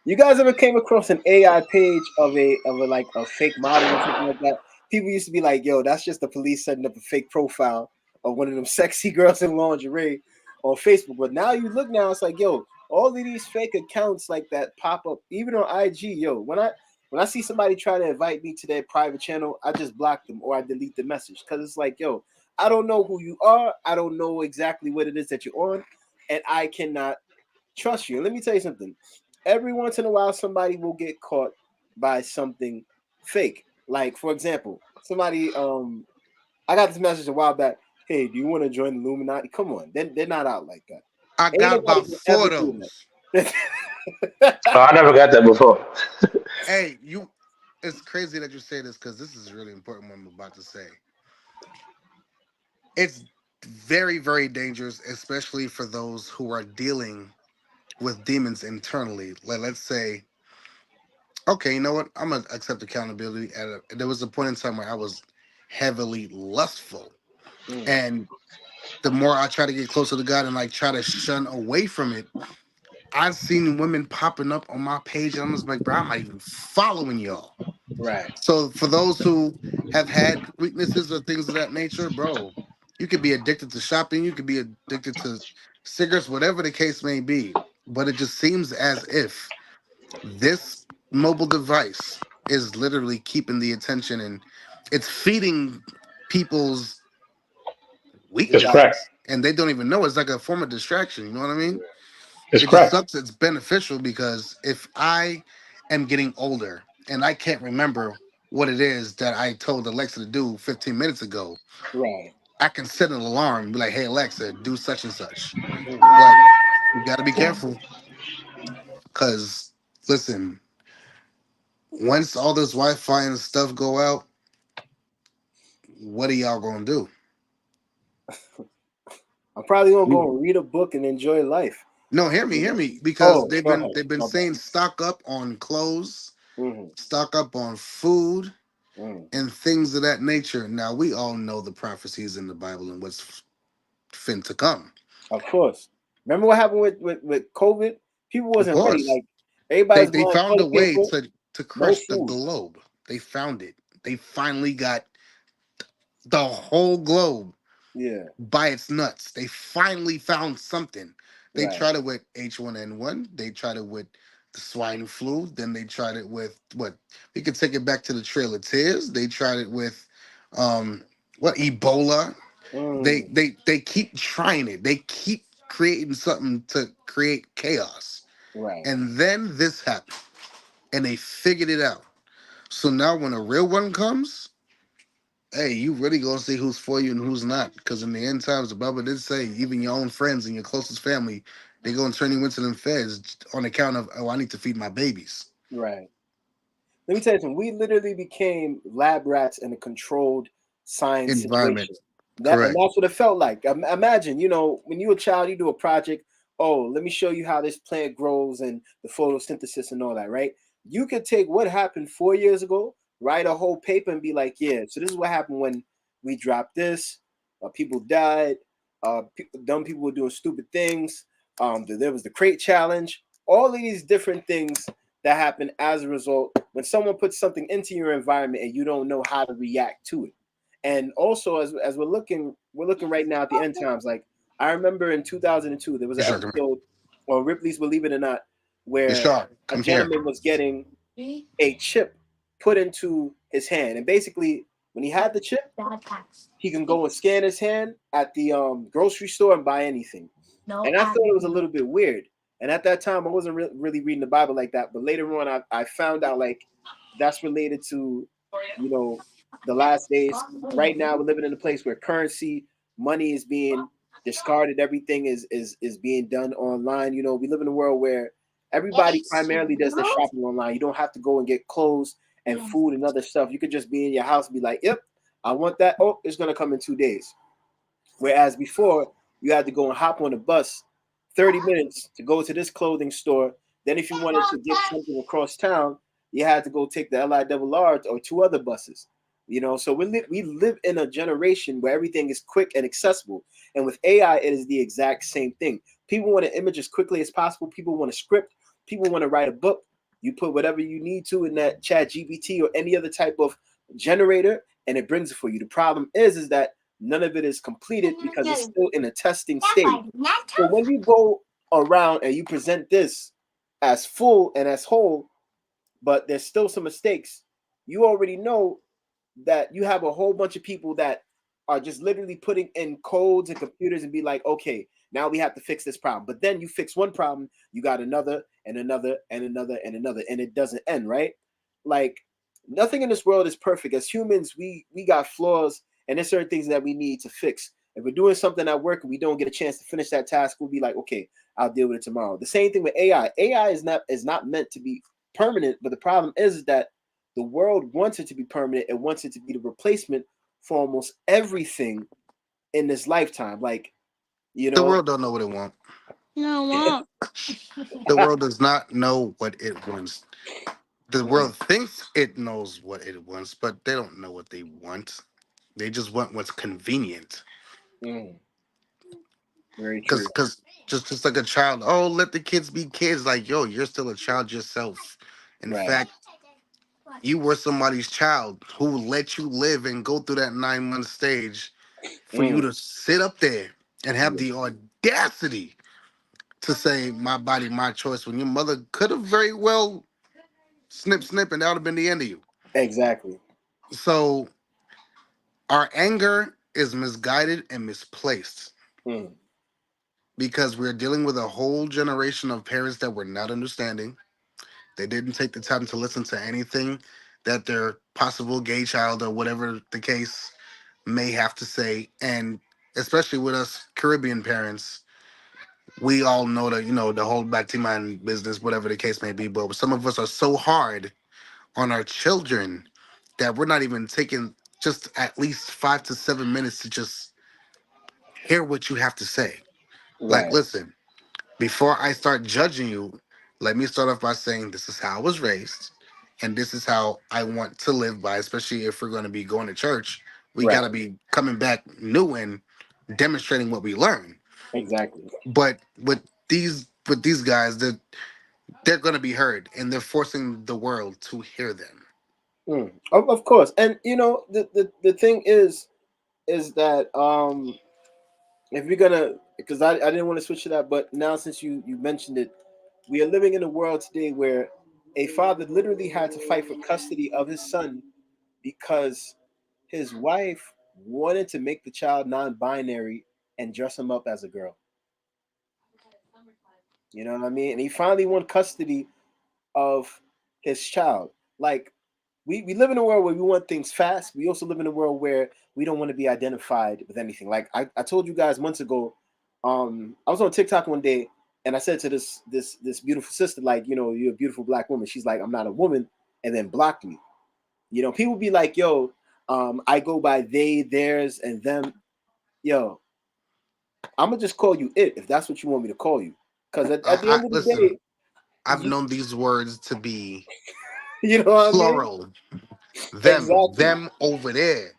You guys ever came across an AI page of a like a fake model or something like that? People used to be like, "Yo, that's just the police setting up a fake profile of one of them sexy girls in lingerie on Facebook." But now you look now, it's like, yo, all of these fake accounts like that pop up, even on IG. Yo, when I see somebody try to invite me to their private channel, I just block them or I delete the message because it's like, yo, I don't know who you are. I don't know exactly what it is that you're on, and I cannot trust you. And let me tell you something. Every once in a while, somebody will get caught by something fake. Like, for example, somebody I got this message a while back. Hey, do you want to join the Illuminati? Come on, they're not out like that. I Ain't got nobody about will four ever of do those. that. Oh, I never got that before. Hey, you. It's crazy that you say this because this is really important. What I'm about to say. It's very, very dangerous, especially for those who are dealing with demons internally. Let's say, okay, you know what? I'm gonna accept accountability. There was a point in time where I was heavily lustful, Mm, and the more I try to get closer to God and like try to shun away from it, I've seen women popping up on my page, and I'm just like, bro, I'm not even following y'all. right, So for those who have had weaknesses or things of that nature, bro, you could be addicted to shopping, you could be addicted to cigarettes, whatever the case may be. But it just seems as if this mobile device is literally keeping the attention and it's feeding people's It's desire. crack. weaknesses and they don't even know it's like a form of distraction. You know what I mean? It's It just crack. sucks. It's beneficial because if I am getting older and I can't remember what it is that I told Alexa to do 15 minutes ago, Right. I can set an alarm and be like, hey, Alexa, do such and such. Mm, But you got to be careful because, listen, once all this Wi Fi and stuff go out, what are y'all going to do? I'm probably gonna You- go and read a book and enjoy life. No, You hear know? me, because Oh, go ahead. they've been My bad. saying stock up on clothes, Mm-hmm. stock up on food, Mm. and things of that nature. Now we all know the prophecies in the Bible and what's fin to come. Of course. Remember what happened with COVID? People Of wasn't ready. course, Like everybody's they buying found a toilet way paper, to no crush the food. globe. They found it. They finally got the whole globe Yeah. by its nuts. They finally found something. They Right. tried it with H1N1. They tried it with the swine flu. Then they tried it with what? We could take it back to the Trail of Tears. They tried it with what Ebola. Mm. They keep trying it. They keep creating something to create chaos. Right. And then this happened. And they figured it out. So now when a real one comes, hey, you really gonna see who's for you and who's not. Because in the end times, the Bible did say even your own friends and your closest family, they gonna turn you into them feds on account of, oh, I need to feed my babies. Right. Let me tell you something. We literally became lab rats in a controlled science Environment. situation. And Correct. that's what it felt like. Imagine, when you're a child, you do a project. Oh, let me show you how this plant grows and the photosynthesis and all that, right? You could take what happened 4 years ago, write a whole paper, and be like, yeah, so this is what happened when we dropped this. People died. Dumb people were doing stupid things. There was the crate challenge. All of these different things that happen as a result when someone puts something into your environment and you don't know how to react to it. And also, as we're looking right now at the end times. Like I remember in 2002, there was Hey, an shark, come here. episode on Ripley's Believe It or Not Hey, where shark, a come here. gentleman was getting a chip put into his hand, and basically, when he had the chip, he can go and scan his hand at the grocery store and buy anything. And I thought it was a little bit weird. And at that time, I wasn't really reading the Bible like that. But later on, I found out like that's related to, you know, the last days. Right now, we're living in a place where currency, money is being discarded. Everything is being done online. We live in a world where everybody primarily does their shopping online. You don't have to go and get clothes and food and other stuff. You could just be in your house and be like, "Yep, I want that. Oh, it's gonna come in 2 days." Whereas before, you had to go and hop on a bus 30 minutes to go to this clothing store. Then, if you wanted to get something across town, you had to go take the LIRR or two other buses. So we live in a generation where everything is quick and accessible. And with AI, it is the exact same thing. People want to image as quickly as possible. People want a script. People want to write a book. You put whatever you need to in that chat GPT or any other type of generator, and it brings it for you. The problem is that none of it is completed because it's still in a testing stage. So when you go around and you present this as full and as whole, but there's still some mistakes, you already know that you have a whole bunch of people that are just literally putting in codes and computers and be like, okay, now we have to fix this problem. But then you fix one problem, you got another and another and another and another, and it doesn't end, right? Like nothing in this world is perfect. As humans, we got flaws and there's certain things that we need to fix. If we're doing something at work and we don't get a chance to finish that task, we'll be like, okay, I'll deal with it tomorrow. The same thing with AI. AI is not meant to be permanent, but the problem is that the world wants it to be permanent. It wants it to be the replacement for almost everything in this lifetime. Like, you The know, world don't know what it wants. The world does not know what it wants. The mm, world thinks it knows what it wants, but they don't know what they want. They just want what's convenient. mm, very Cause, true. cause, just like a child. Oh, let the kids be kids. Like, yo, you're still a child yourself. In Right. fact, you were somebody's child who let you live and go through that 9 month stage for you Mm, to sit up there and have yeah, the audacity to say my body, my choice when your mother could have very well snip, and that would have been the end of you. exactly. So our anger is misguided and misplaced Mm, because we're dealing with a whole generation of parents that were not understanding. They didn't take the time to listen to anything that their possible gay child or whatever the case may have to say. And especially with us Caribbean parents, we all know that, the whole back to mind business, whatever the case may be. But some of us are so hard on our children that we're not even taking just at least 5 to 7 minutes to just hear what you have to say. Like, right. listen, before I start judging you, let me start off by saying this is how I was raised, and this is how I want to live by. Especially if we're going to be going to church, we got Right. to be coming back new and demonstrating what we learn. Exactly. But with these guys, they're going to be heard, and they're forcing the world to hear them. Mm, of course. And the thing is that if we're gonna, because I didn't want to switch to that, but now since you mentioned it, we are living in a world today where a father literally had to fight for custody of his son because his wife wanted to make the child non-binary and dress him up as a girl. You know what I mean? And he finally won custody of his child. Like, we live in a world where we want things fast. We also live in a world where we don't want to be identified with anything. Like I told you guys months ago, I was on TikTok one day and I said to this beautiful sister, like, you're a beautiful black woman. She's like, I'm not a woman, and then blocked me. People be like, yo, I go by they, theirs, and them. Yo, I'm gonna just call you it if that's what you want me to call you. Because at the I end of the listen. day, I've known these words to be you know what I mean? plural. Exactly. Them over there.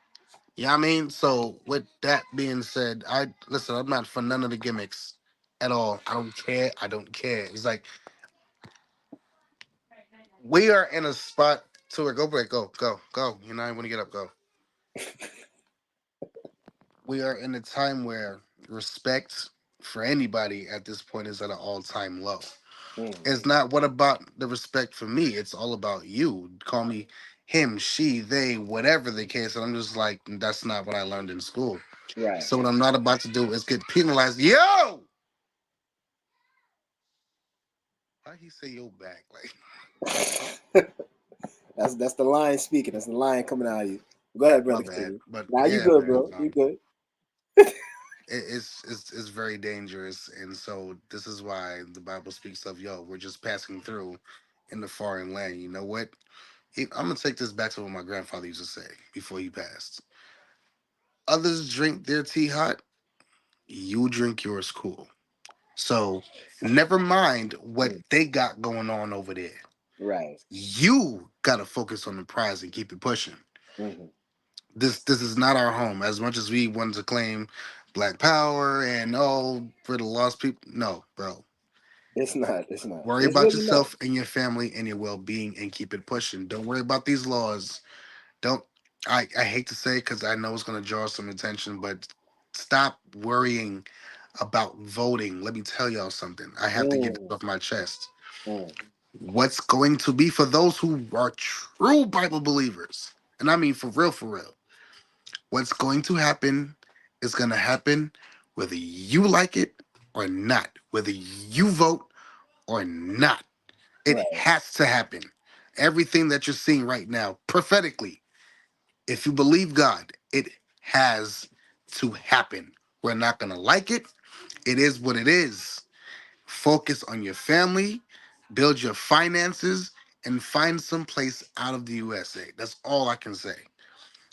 You know what I mean? So with that being said, I listen, I'm not for none of the gimmicks at all. I don't care. I don't care. It's like we are in a spot to where go break, go. You know, I want to get up, go. We are in a time where respect for anybody at this point is at an all-time low. Mm, It's not what about the respect for me. It's all about you. Call me him, she, they, whatever the case. And I'm just like, that's not what I learned in school. right. So what I'm not about to do is get penalized. Yo, why he say yo back? Like, That's the lion speaking. That's the lion coming out of you. Go ahead, my brother. bad. Continue. But Nah, you yeah, good, man. bro. You good. It's very dangerous, and so this is why the Bible speaks of yo. We're just passing through in the foreign land. You know what? I'm gonna take this back to what my grandfather used to say before he passed. Others drink their tea hot. You drink yours cool. So never mind what Mm, they got going on over there. right. You gotta focus on the prize and keep it pushing. Hmm. This is not our home. As much as we want to claim Black Power and for the lost people, no, bro. It's not. It's not. Worry It's about really not. yourself and your family and your well being and keep it pushing. Don't worry about these laws. Don't. I hate to say it because I know it's gonna draw some attention, but stop worrying about voting. Let me tell y'all something. I have to get this Mm, off my chest. mm, What's going to be for those who are true Bible believers, and I mean for real, what's going to happen is going to happen whether you like it or not, whether you vote or not. It right. has to happen. Everything that you're seeing right now, prophetically, if you believe God, it has to happen. We're not gonna like it. It is what it is. Focus on your family, build your finances, and find some place out of the USA. That's all I can say.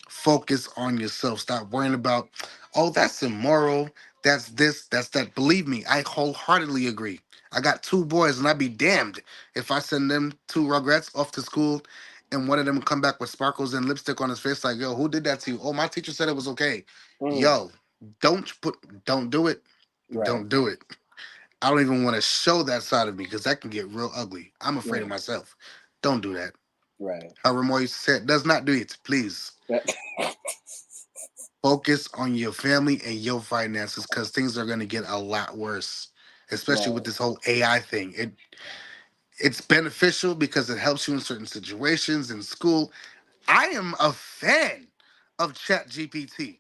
Focus on yourself. Stop worrying about, oh, that's immoral. That's this, that's that. Believe me, I wholeheartedly agree. I got two boys, and I'd be damned if I send them two rugrats off to school and one of them come back with sparkles and lipstick on his face, like, yo, who did that to you? Oh, my teacher said it was okay. Mm, Yo, don't do it. right, Don't do it. I don't even want to show that side of me because that can get real ugly. I'm afraid of right, myself. Don't do that. right. How Ramon said, does not do it, please. That- Focus on your family and your finances because things are going to get a lot worse, especially with right, this whole AI thing. It's beneficial because it helps you in certain situations in school. I am a fan of Chat GPT.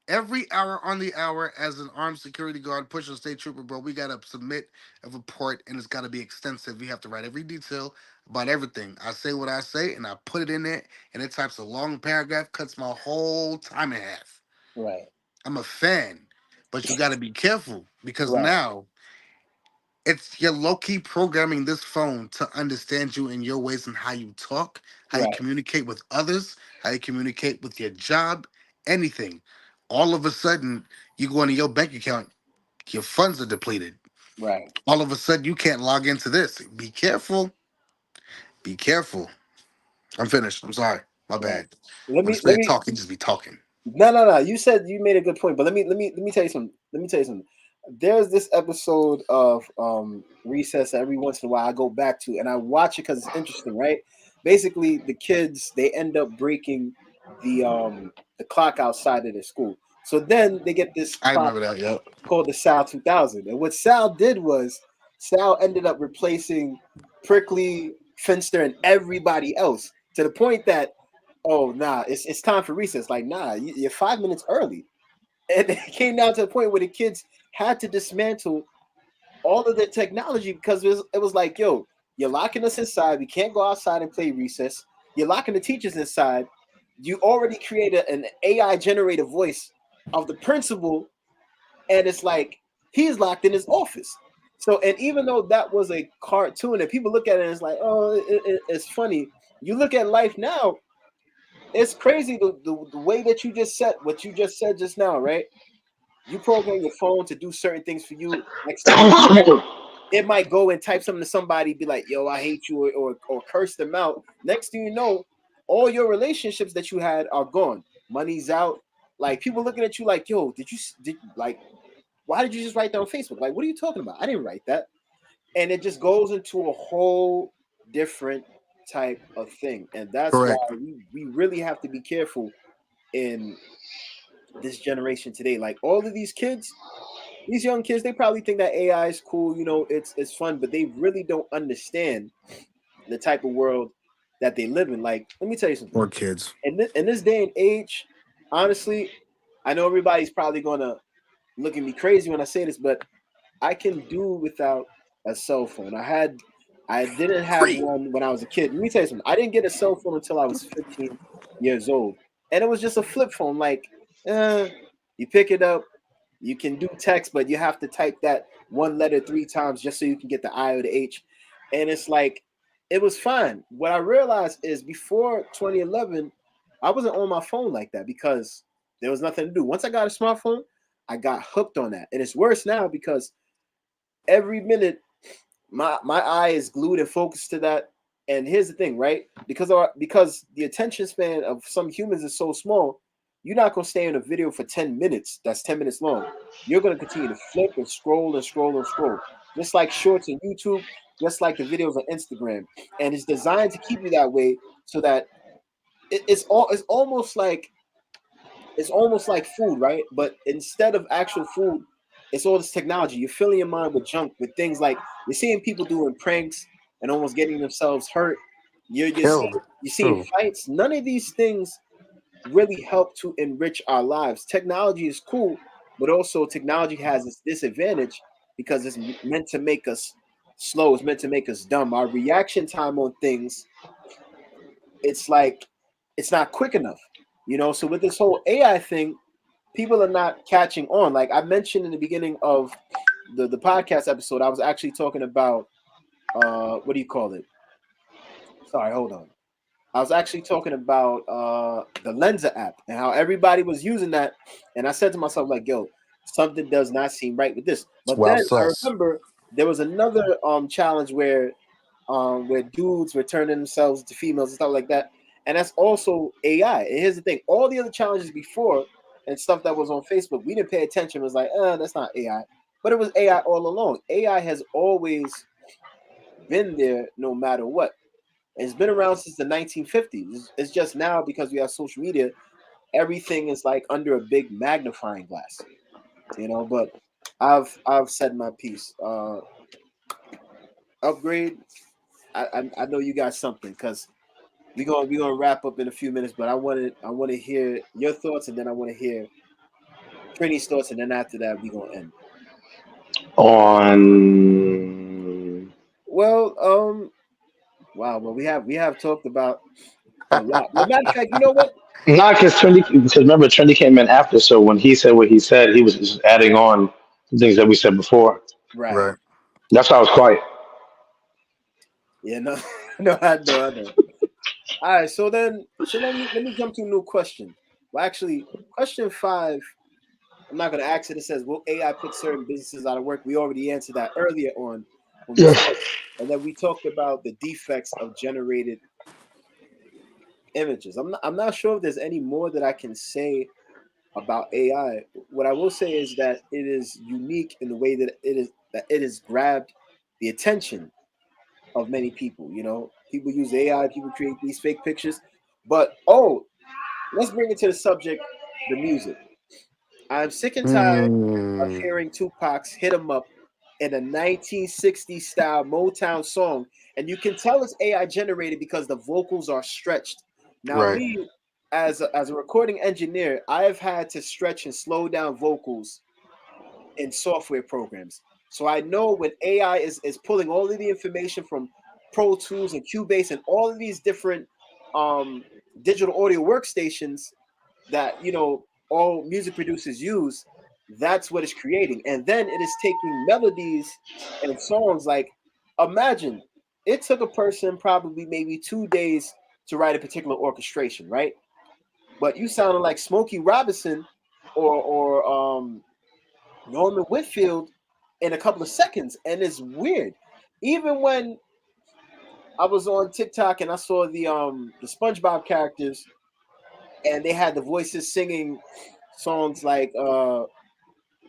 Every hour on the hour, as an armed security guard, pushing state trooper, bro, we gotta submit a report, and it's gotta be extensive. We have to write every detail about everything. I say what I say, and I put it in there, and it types a long paragraph, cuts my whole time in half. right, I'm a fan, but you gotta be careful because right, now it's you're low key programming this phone to understand you in your ways and how you talk, how you right, communicate with others, how you communicate with your job, anything. All of a sudden, you go into your bank account, your funds are depleted. right, All of a sudden, you can't log into this. Be careful. Be careful. I'm finished. I'm sorry. My right. bad. Let When I me let start me talking, just be talking. No. You said you made a good point, but let me tell you something. Let me tell you something. There's this episode of Recess that every once in a while I go back to, and I watch it because it's interesting, right? Basically, the kids they end up breaking the clock outside of their school, so then they get this I clock remember that. Yep. called the Sal 2000, and what Sal did was Sal ended up replacing Prickly, Finster, and everybody else to the point that oh nah, it's time for recess. Like nah, you're 5 minutes early, and it came down to the point where the kids had to dismantle all of their technology because it was like yo, you're locking us inside. We can't go outside and play recess. You're locking the teachers inside. You already created an AI generated voice of the principal, and it's like he's locked in his office. So, and even though that was a cartoon, and people look at it and it's like, oh, it's funny. You look at life now, it's crazy the way that you just said what you just said just now, right? You program your phone to do certain things for you. Next thing you know, it might go and type something to somebody, be like, "Yo, I hate you," or curse them out. Next thing you know, all your relationships that you had are gone. Money's out. Like people looking at you like, "Yo, did like why did you just write that on Facebook? Like, what are you talking about? I didn't write that." And it just goes into a whole different type of thing, and that's why Correct. we really have to be careful in this generation today. Like all of these kids, these young kids, they probably think that AI is cool, it's fun, but they really don't understand the type of world that they live in. Like, let me tell you something. Or kids. In this day and age, honestly, I know everybody's probably gonna look at me crazy when I say this, but I can do without a cell phone. I didn't have Free. one when I was a kid. Let me tell you something. I didn't get a cell phone until I was 15 years old. And it was just a flip phone. Like, you pick it up, you can do text, but you have to type that one letter 3 times just so you can get the I or the H. And it's like, it was fine. What I realized is before 2011, I wasn't on my phone like that because there was nothing to do. Once I got a smartphone, I got hooked on that. And it's worse now because every minute my eye is glued and focused to that. And here's the thing, right? Because the attention span of some humans is so small, you're not gonna stay in a video for 10 minutes. That's 10 minutes long. You're gonna continue to flip and scroll and scroll and scroll. Just like shorts on YouTube, just like the videos on Instagram. And it's designed to keep you that way so that it's almost like food, right? But instead of actual food, it's all this technology. You're filling your mind with junk, with things like you're seeing people doing pranks and almost getting themselves hurt. Killed. You're seeing True. fights. None of these things really help to enrich our lives. Technology is cool, but also technology has its disadvantage because it's meant to make us slow. It's meant to make us dumb. Our reaction time on things, it's like it's not quick enough. So with this whole AI thing, people are not catching on. Like I mentioned in the beginning of the podcast episode, I was actually talking about what do you call it? Sorry, hold on. I was actually talking about the Lensa app and how everybody was using that, and I said to myself like, "Yo, something does not seem right with this." It's But wild then I sauce. remember there was another challenge where dudes were turning themselves into females and stuff like that, and that's also AI. And here's the thing: all the other challenges before and stuff that was on Facebook, we didn't pay attention. It was like, that's not AI, but it was AI all along. AI has always been there, no matter what. It's been around since the 1950s. It's just now because we have social media, everything is like under a big magnifying glass, you know. But I've said my piece. Upgrade. I know you got something because we gonna wrap up in a few minutes. But I want to hear your thoughts, and then I want to hear Trini's thoughts, and then after that we gonna end. On Well, wow. Well, we have talked about a lot. Well, matter of fact, you know what? not because Trendy, because remember Trendy came in after, so when he said what he said, he was just adding on the things that we said before. Right. Right. That's why I was quiet. Yeah. No. No. I know. I know. All right, so let me jump to a new question. Well, actually, question 5. I'm not going to ask it. It says, "Will AI put certain businesses out of work?" We already answered that earlier on when we Yes. started, and then we talked about the defects of generated images. I'm not sure if there's any more that I can say about AI. What I will say is that it is unique in the way that it has grabbed the attention of many people. You know, people use AI, people create these fake pictures, but let's bring it to the subject, the music. I'm sick and tired of Hmm. hearing Tupac's "Hit 'Em Up" in a 1960s style Motown song, and you can tell it's AI generated because the vocals are stretched. Now, Right. me as a recording engineer, I have had to stretch and slow down vocals in software programs. So I know when AI is pulling all of the information from Pro Tools and Cubase and all of these different um, digital audio workstations that all music producers use, that's what it's creating. And then it is taking melodies and songs like, imagine it took a person probably maybe 2 days to write a particular orchestration, right? But you sounded like Smokey Robinson or Norman Whitfield in a couple of seconds, and it's weird. Even when I was on TikTok and I saw the SpongeBob characters and they had the voices singing songs like I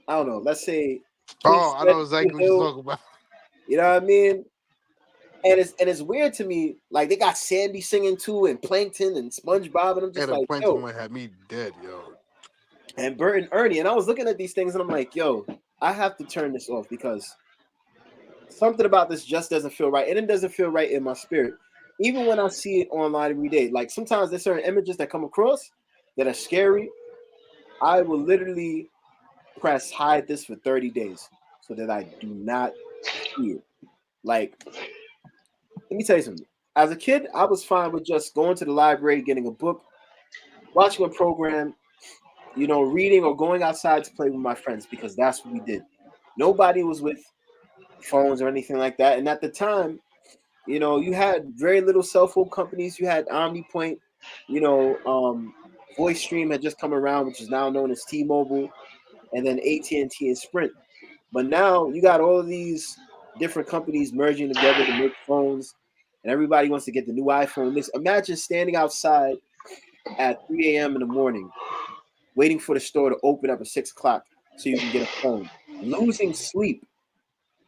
don't know, let's say King Oh, I Spread know the exactly what you're Hill, talking about. you know what I mean? And it's weird to me, like they got Sandy singing too, and Plankton and SpongeBob, and I'm just And the like, plankton yo, one had me dead, yo. and Bert and Ernie, and I was looking at these things and I'm like, yo, I have to turn this off because something about this just doesn't feel right, and it doesn't feel right in my spirit. Even when I see it online every day, like sometimes there's certain images that come across that are scary. I will literally press hide this for 30 days so that I do not see it. Like, let me tell you something. As a kid, I was fine with just going to the library, getting a book, watching a program, reading or going outside to play with my friends because that's what we did. Nobody was with phones or anything like that. And at the time, you had very little cell phone companies. You had OmniPoint, you know, um, Voice Stream had just come around, which is now known as T-Mobile, and then AT&T and Sprint. But now you got all of these different companies merging together to make phones, and everybody wants to get the new iPhone. Imagine standing outside at 3 a.m. in the morning, waiting for the store to open up at 6 o'clock so you can get a phone, losing sleep.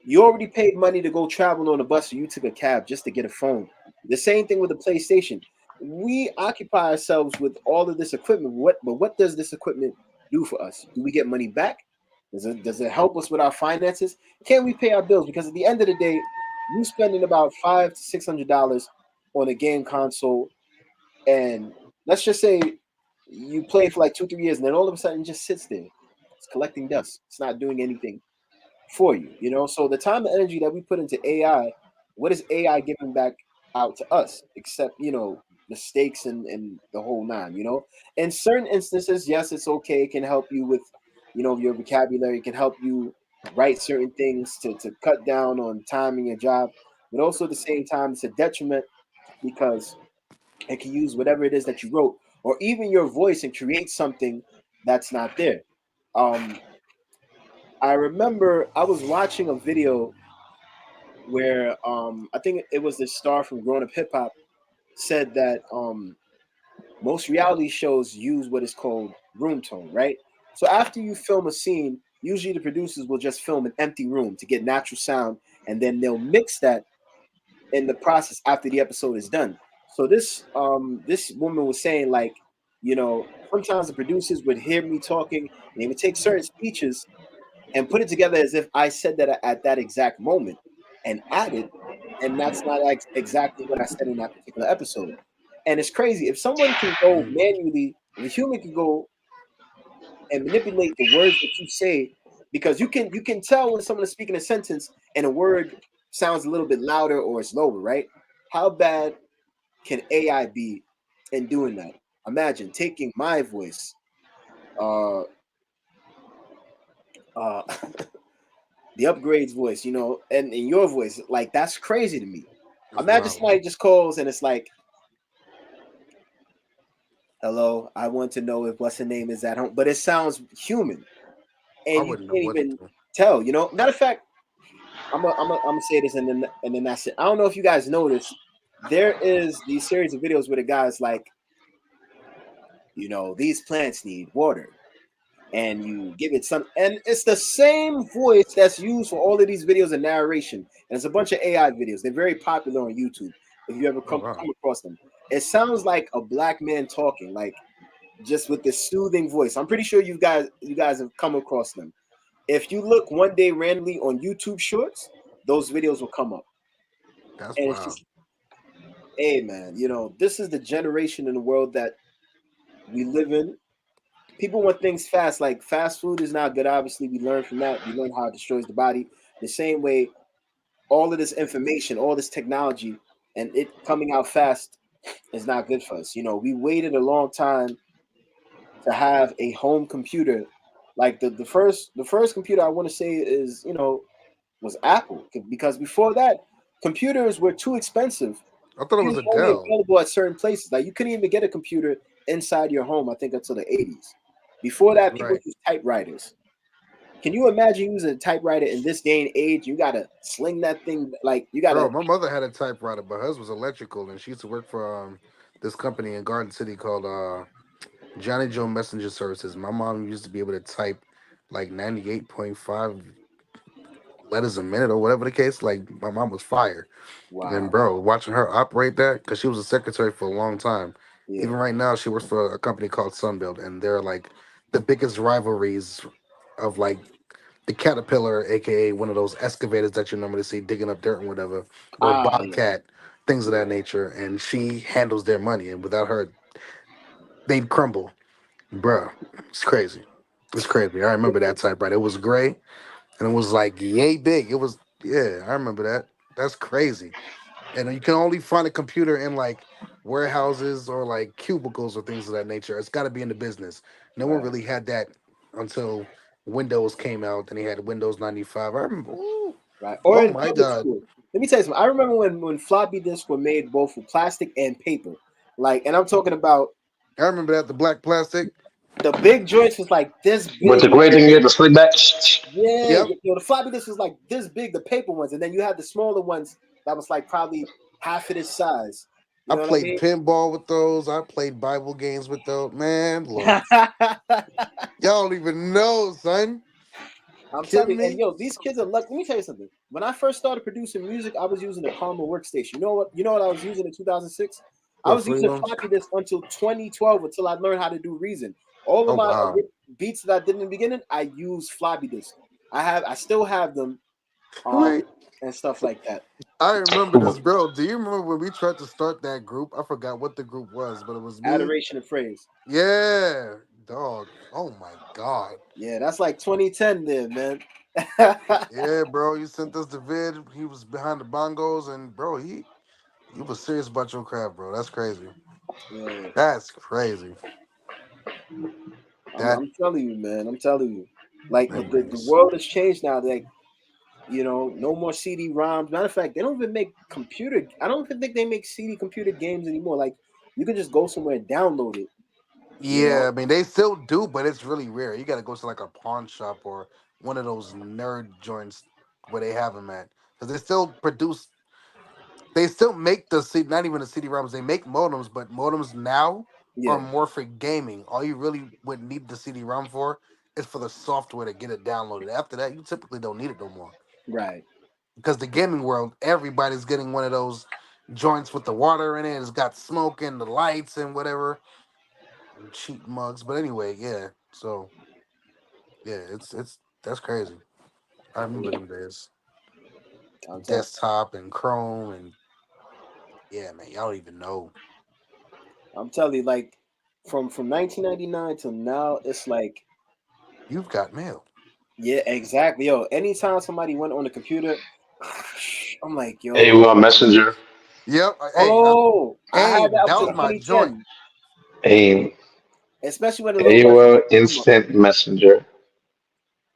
You already paid money to go travel on a bus, or you took a cab just to get a phone. The same thing with the PlayStation. We occupy ourselves with all of this equipment. But what does this equipment do for us? Do we get money back? Does it help us with our finances? Can we pay our bills? Because at the end of the day, you spending about $500 to $600 on a game console, and let's just say you play for like 2 3 years, and then all of a sudden it just sits there. It's collecting dust. It's not doing anything for you. So the time and energy that we put into AI, what is AI giving back out to us? Except, mistakes and the whole nine. You know, in certain instances, yes, it's okay. It can help you with, your vocabulary. It can help you write certain things to cut down on time in your job. But also at the same time, it's a detriment because it can use whatever it is that you wrote or even your voice and create something that's not there. Um, I remember I was watching a video where I think it was the star from Grown Up Hip Hop said that most reality shows use what is called room tone, right? So after you film a scene, usually the producers will just film an empty room to get natural sound, and then they'll mix that in the process after the episode is done. So this woman was saying like, sometimes the producers would hear me talking and they would take certain speeches and put it together as if I said that at that exact moment and added, and that's not like exactly what I said in that particular episode. And it's crazy if someone can go manually, if a human can go and manipulate the words that you say, because you can tell when someone is speaking a sentence and a word sounds a little bit louder or it's lower, right? How bad can AI be in doing that? Imagine taking my voice, uh, uh, the upgrades voice, and in your voice, like that's crazy to me. That's Imagine wild. somebody just calls and it's like, "Hello, I want to know if what's her name is at home," but it sounds human, I and you wouldn't know can't what to even do. tell. Matter of fact, I'm gonna say this and then that's it. I don't know if you guys noticed, there is these series of videos where the guy's like, these plants need water, and you give it some, and it's the same voice that's used for all of these videos and narration, and it's a bunch of AI videos. They're very popular on YouTube if you ever Oh come wow. come across them. It sounds like a black man talking, like just with this soothing voice. I'm pretty sure you guys have come across them. If you look one day randomly on YouTube Shorts, those videos will come up, That's and it's wild. just, hey man, this is the generation in the world that we live in. People want things fast. Like fast food is not good. Obviously, we learn from that. We learn how it destroys the body. The same way, all of this information, all this technology, and it coming out fast is not good for us. We waited a long time to have a home computer. Like the first computer I want to say is was Apple, because before that, computers were too expensive I thought it and was only Adele. available at certain places. Like you couldn't even get a computer inside your home, I think, until the 80s. Before that, people Right. used typewriters. Can you imagine using a typewriter in this day and age? You gotta sling that thing, like you gotta. Bro, my mother had a typewriter, but hers was electrical, and she used to work for this company in Garden City called Johnny Joe Messenger Services. My mom used to be able to type like 98.5 letters a minute or whatever the case. Like my mom was fire. And Wow. bro, watching her operate that, because she was a secretary for a long time. Yeah. Even right now, she works for a company called Sunbuild, and they're like the biggest rivalries of like the Caterpillar, aka one of those excavators that you normally see digging up dirt and whatever, or Ah, yeah. Bobcat, things of Yeah. that nature. And she handles their money, and without her, they'd crumble. Bruh, it's crazy. It's crazy. I remember that typewriter. It was gray and it was like yay big. It was, yeah, I remember that. That's crazy. And you can only find a computer in like warehouses or like cubicles or things of that nature. It's got to be in the business. No one Right. really had that until Windows came out. Then he had Windows 95. I remember. Ooh, Right. Or oh in my public God. school. Let me tell you something. I remember when floppy disks were made both with plastic and paper. Like, and I'm talking about I remember that, the black plastic. the big joints was like this With big. the great thing, you get the slick back. Yeah, Yep. the floppy disk was like this big, the paper ones, and then you had the smaller ones that was like probably half of this size. You I know what I played mean? pinball with those. I played Bible games with those. Man, look. Y'all don't even know, son. I'm telling Kidding you, and me? these kids are lucky. Let me tell you something. When I first started producing music, I was using a Karma workstation. You know what? You know what I was using in 2006? I What, was using freedoms? floppy disk until 2012 until I learned how to do Reason. All of Oh, my wow. beats that I did in the beginning, I used floppy disk. I still have them, um, Wait. and stuff like that. I remember this, bro. Do you remember when we tried to start that group? I forgot what the group was, but it was me. Adoration of praise. Yeah, dog. Oh my God. Yeah, that's like 2010 there, man. Yeah, bro. You sent us the vid. He was behind the bongos, and bro, you was serious about your craft, bro. That's crazy. Yeah. That's crazy. That I'm telling you, man. I'm telling you. Like that the makes world has changed now. Like, no more CD-ROMs. Matter of fact, they don't even make computer. I don't even think they make CD computer games anymore. Like, you can just go somewhere and download it. You yeah. know. I mean, they still do, but it's really rare. You got to go to like a pawn shop or one of those nerd joints where they have them at, because they still produce. They still make the CD, not even the CD-ROMs. They make modems, but modems now are Yeah. more for gaming. All you really would need the CD-ROM for is for the software to get it downloaded. After that, you typically don't need it no more. Right. Because the gaming world, everybody's getting one of those joints with the water in it. It's got smoke and the lights and whatever, and cheap mugs. But anyway, yeah. So yeah, it's that's crazy. I remember Yeah. them days. I'm telling. Desktop and Chrome and yeah, man, y'all don't even know. I'm telling you. Like, from 1999 till now, it's like, You've got mail. yeah, exactly. Yo, anytime somebody went on the computer, I'm like, yo, AOL Messenger, Yep. oh, I Hey, had that up that to was my joint. 2010, A especially when the little version AOL came up. Instant Messenger.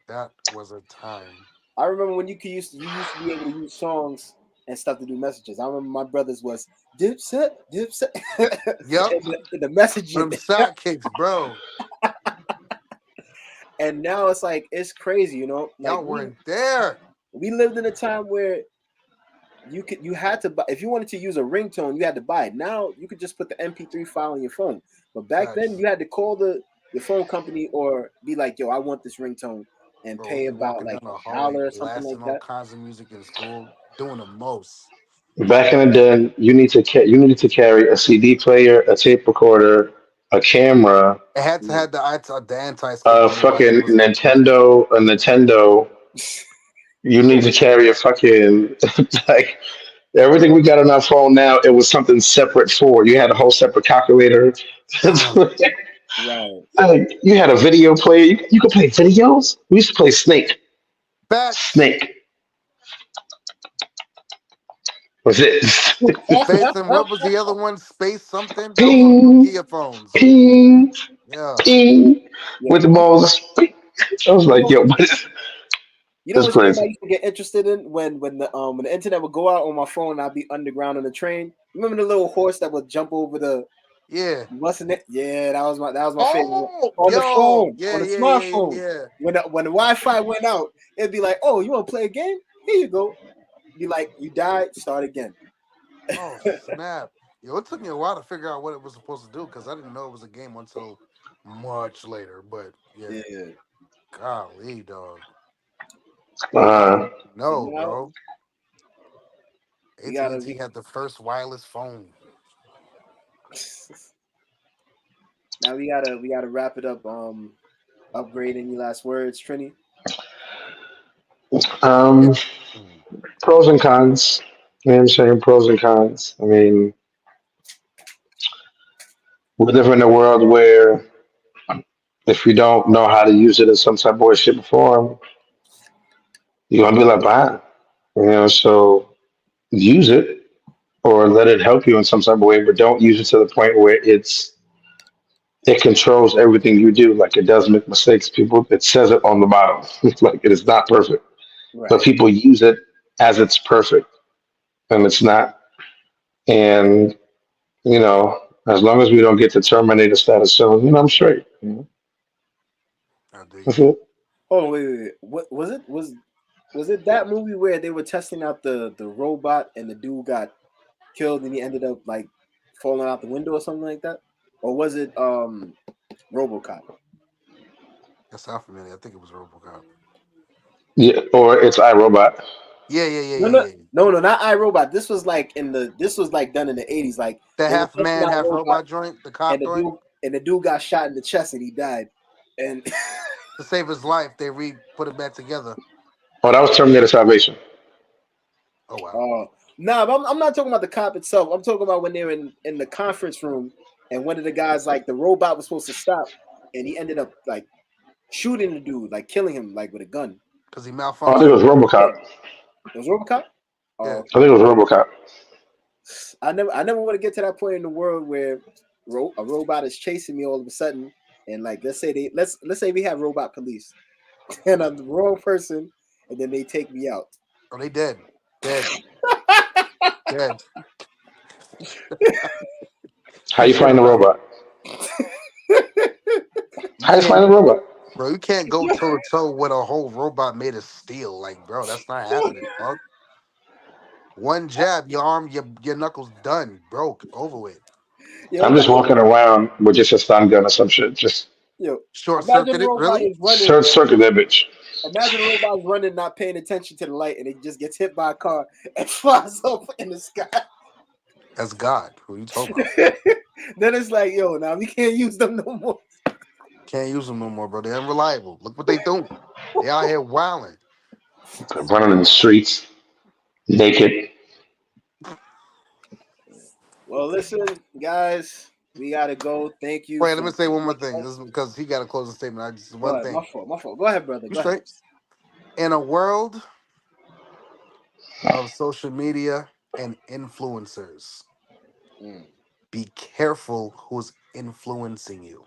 That was a time. I remember when you used to be able to use songs and stuff to do messages. I remember my brothers was Dipset, Dipset, Yep. in the Them messaging, sidekicks, bro. and now it's like it's crazy, Like Y'all weren't there. we lived in a time where you had to buy if you wanted to use a ringtone, you had to buy it. Now you could just put the MP3 file on your phone, but back then Facts. you had to call the phone company or be like, yo, I want this ringtone and Bro, we'd pay be about walking like down the hallway $1 or something like blasting all that. kinds of music in school, doing the most. Back in the day, you needed to carry a CD player, a tape recorder, a camera, It had to Yeah. have the anti skip, otherwise it was A Nintendo. You need to carry a fucking like everything we got on our phone now. It was something separate for. You had a whole separate calculator. mm, Right. Like, you had a video player. You could play videos. We used to play Snake. facts. Snake was it. Space and what was the other one? Space something? That was on Ping, Nokia phones. ping, Yeah. ping, Yeah. with the balls. I was You like, know, yo, what is this which game I crazy? used to get interested in when the internet would go out on my phone and I'd be underground on the train. Remember the little horse that would jump over the Yeah. wasn't it? Yeah, that was my favorite one. Oh, On the yo. phone, Yeah, on the yeah, yeah, yeah, smartphone. yeah. When the Wi-Fi went out, it'd be like, oh, you want to play a game? Here you go. Be like, you died, start again. Oh, snap. Yo, it took me a while to figure out what it was supposed to do because I didn't know it was a game until much later. But yeah, Yeah. golly, dog. Uh, So No, now bro. we AT gotta and T had the first wireless phone. now we gotta wrap it up. Upgrade any last words, Trini? Yeah. um, Mm. pros and cons. You know what I'm saying? Pros and cons. I mean, we live in a world where if you don't know how to use it in some type of way, shape, or form, you're gonna be left behind. So use it or let it help you in some type of way, but don't use it to the point where it controls everything you do. Like, it does make mistakes. People, it says it on the bottom. Like, it is not perfect, but Right. people use it as it's perfect, and it's not. And as long as we don't get to Terminator status soon, I'm straight. I dig That's it. it. Oh wait. What was it? Was it that movie where they were testing out the robot and the dude got killed and he ended up like falling out the window or something like that? Or was it RoboCop? That sound familiar. I think it was RoboCop. Yeah, or it's iRobot. Yeah, yeah, yeah, No, yeah, no, yeah. no, no, not iRobot. This was like done in the 80s. Like The they were half testing man, out half robot robot joint, the and cop joint. the dude got shot in the chest and he died. And To save his life, they put it back together. Oh, that was Terminator Salvation. Oh wow. uh nah, but I'm not talking about the cop itself. I'm talking about when they were in the conference room and one of the guys like the robot was supposed to stop and he ended up like shooting the dude, like killing him like with a gun. Because he Oh, I think it malfunctioned. was RoboCop. Yeah. It was RoboCop? Oh, Yeah. I okay. think it was RoboCop. I never want to get to that point in the world where a robot is chasing me all of a sudden, and like let's say we have robot police, and I'm the wrong person, and then they take me out. Oh, they dead. Dead. Dead. How you find the robot? You How you can't, find the robot? bro. You can't go toe to toe with a whole robot made of steel. Like, bro, that's not happening, dog. One jab, your arm, your knuckles done, broke, over with. Yo, I'm just walking around with just a stun gun or some shit. Just yo, Short imagine a circuited, robot really? is running. circle that bitch. Imagine a robot is running, not paying attention to the light, and it just gets hit by a car and flies up in the sky. That's God. Who you talking about? Then it's like, yo, now we can't use them no more. Can't use them no more, bro. They're unreliable. Look what they doing. They out here wilding. Running in the streets naked. Well, listen, guys, we gotta go. Thank you Wait, for let me say one more joining thing. This us. is because he got a closing statement. I just Go one ahead, my thing. fault, my fault. Go ahead, brother. You Go ahead. straight. In a world of social media and influencers, Mm, be careful who's influencing you.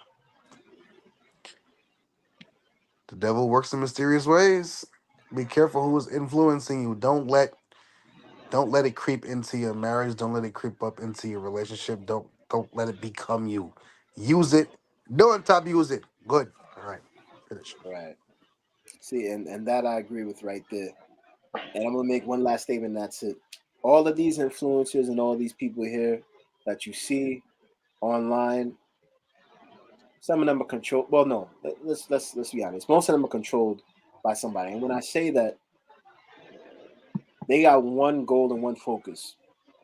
The devil works in mysterious ways. Be careful who is influencing you. Don't let it creep into your marriage. Don't let it creep up into your relationship. Don't let it become you. Use it. No on top use it. Good. All right. Finish. right. See, and that I agree with right there. And I'm gonna make one last statement. That's it. All of these influencers and all these people here that you see online, some of them are controlled. Well, no, let's be honest. Most of them are controlled by somebody. And when I say that, they got one goal and one focus.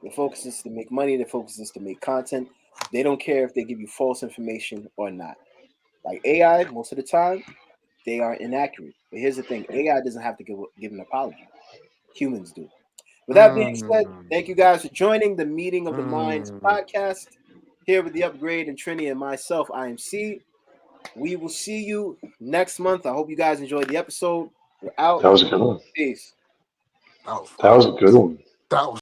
Their focus is to make money. Their focus is to make content. They don't care if they give you false information or not. Like AI, most of the time, they are inaccurate. But here's the thing: AI doesn't have to give an apology. Humans do. With that being said, Mm, thank you guys for joining the Meeting of the Minds mm. podcast. Here with the Upgrade and Trini and myself, I am C. We will see you next month. I hope you guys enjoyed the episode. We're out. That was a good one. Peace. That was That fire. was a good one. That was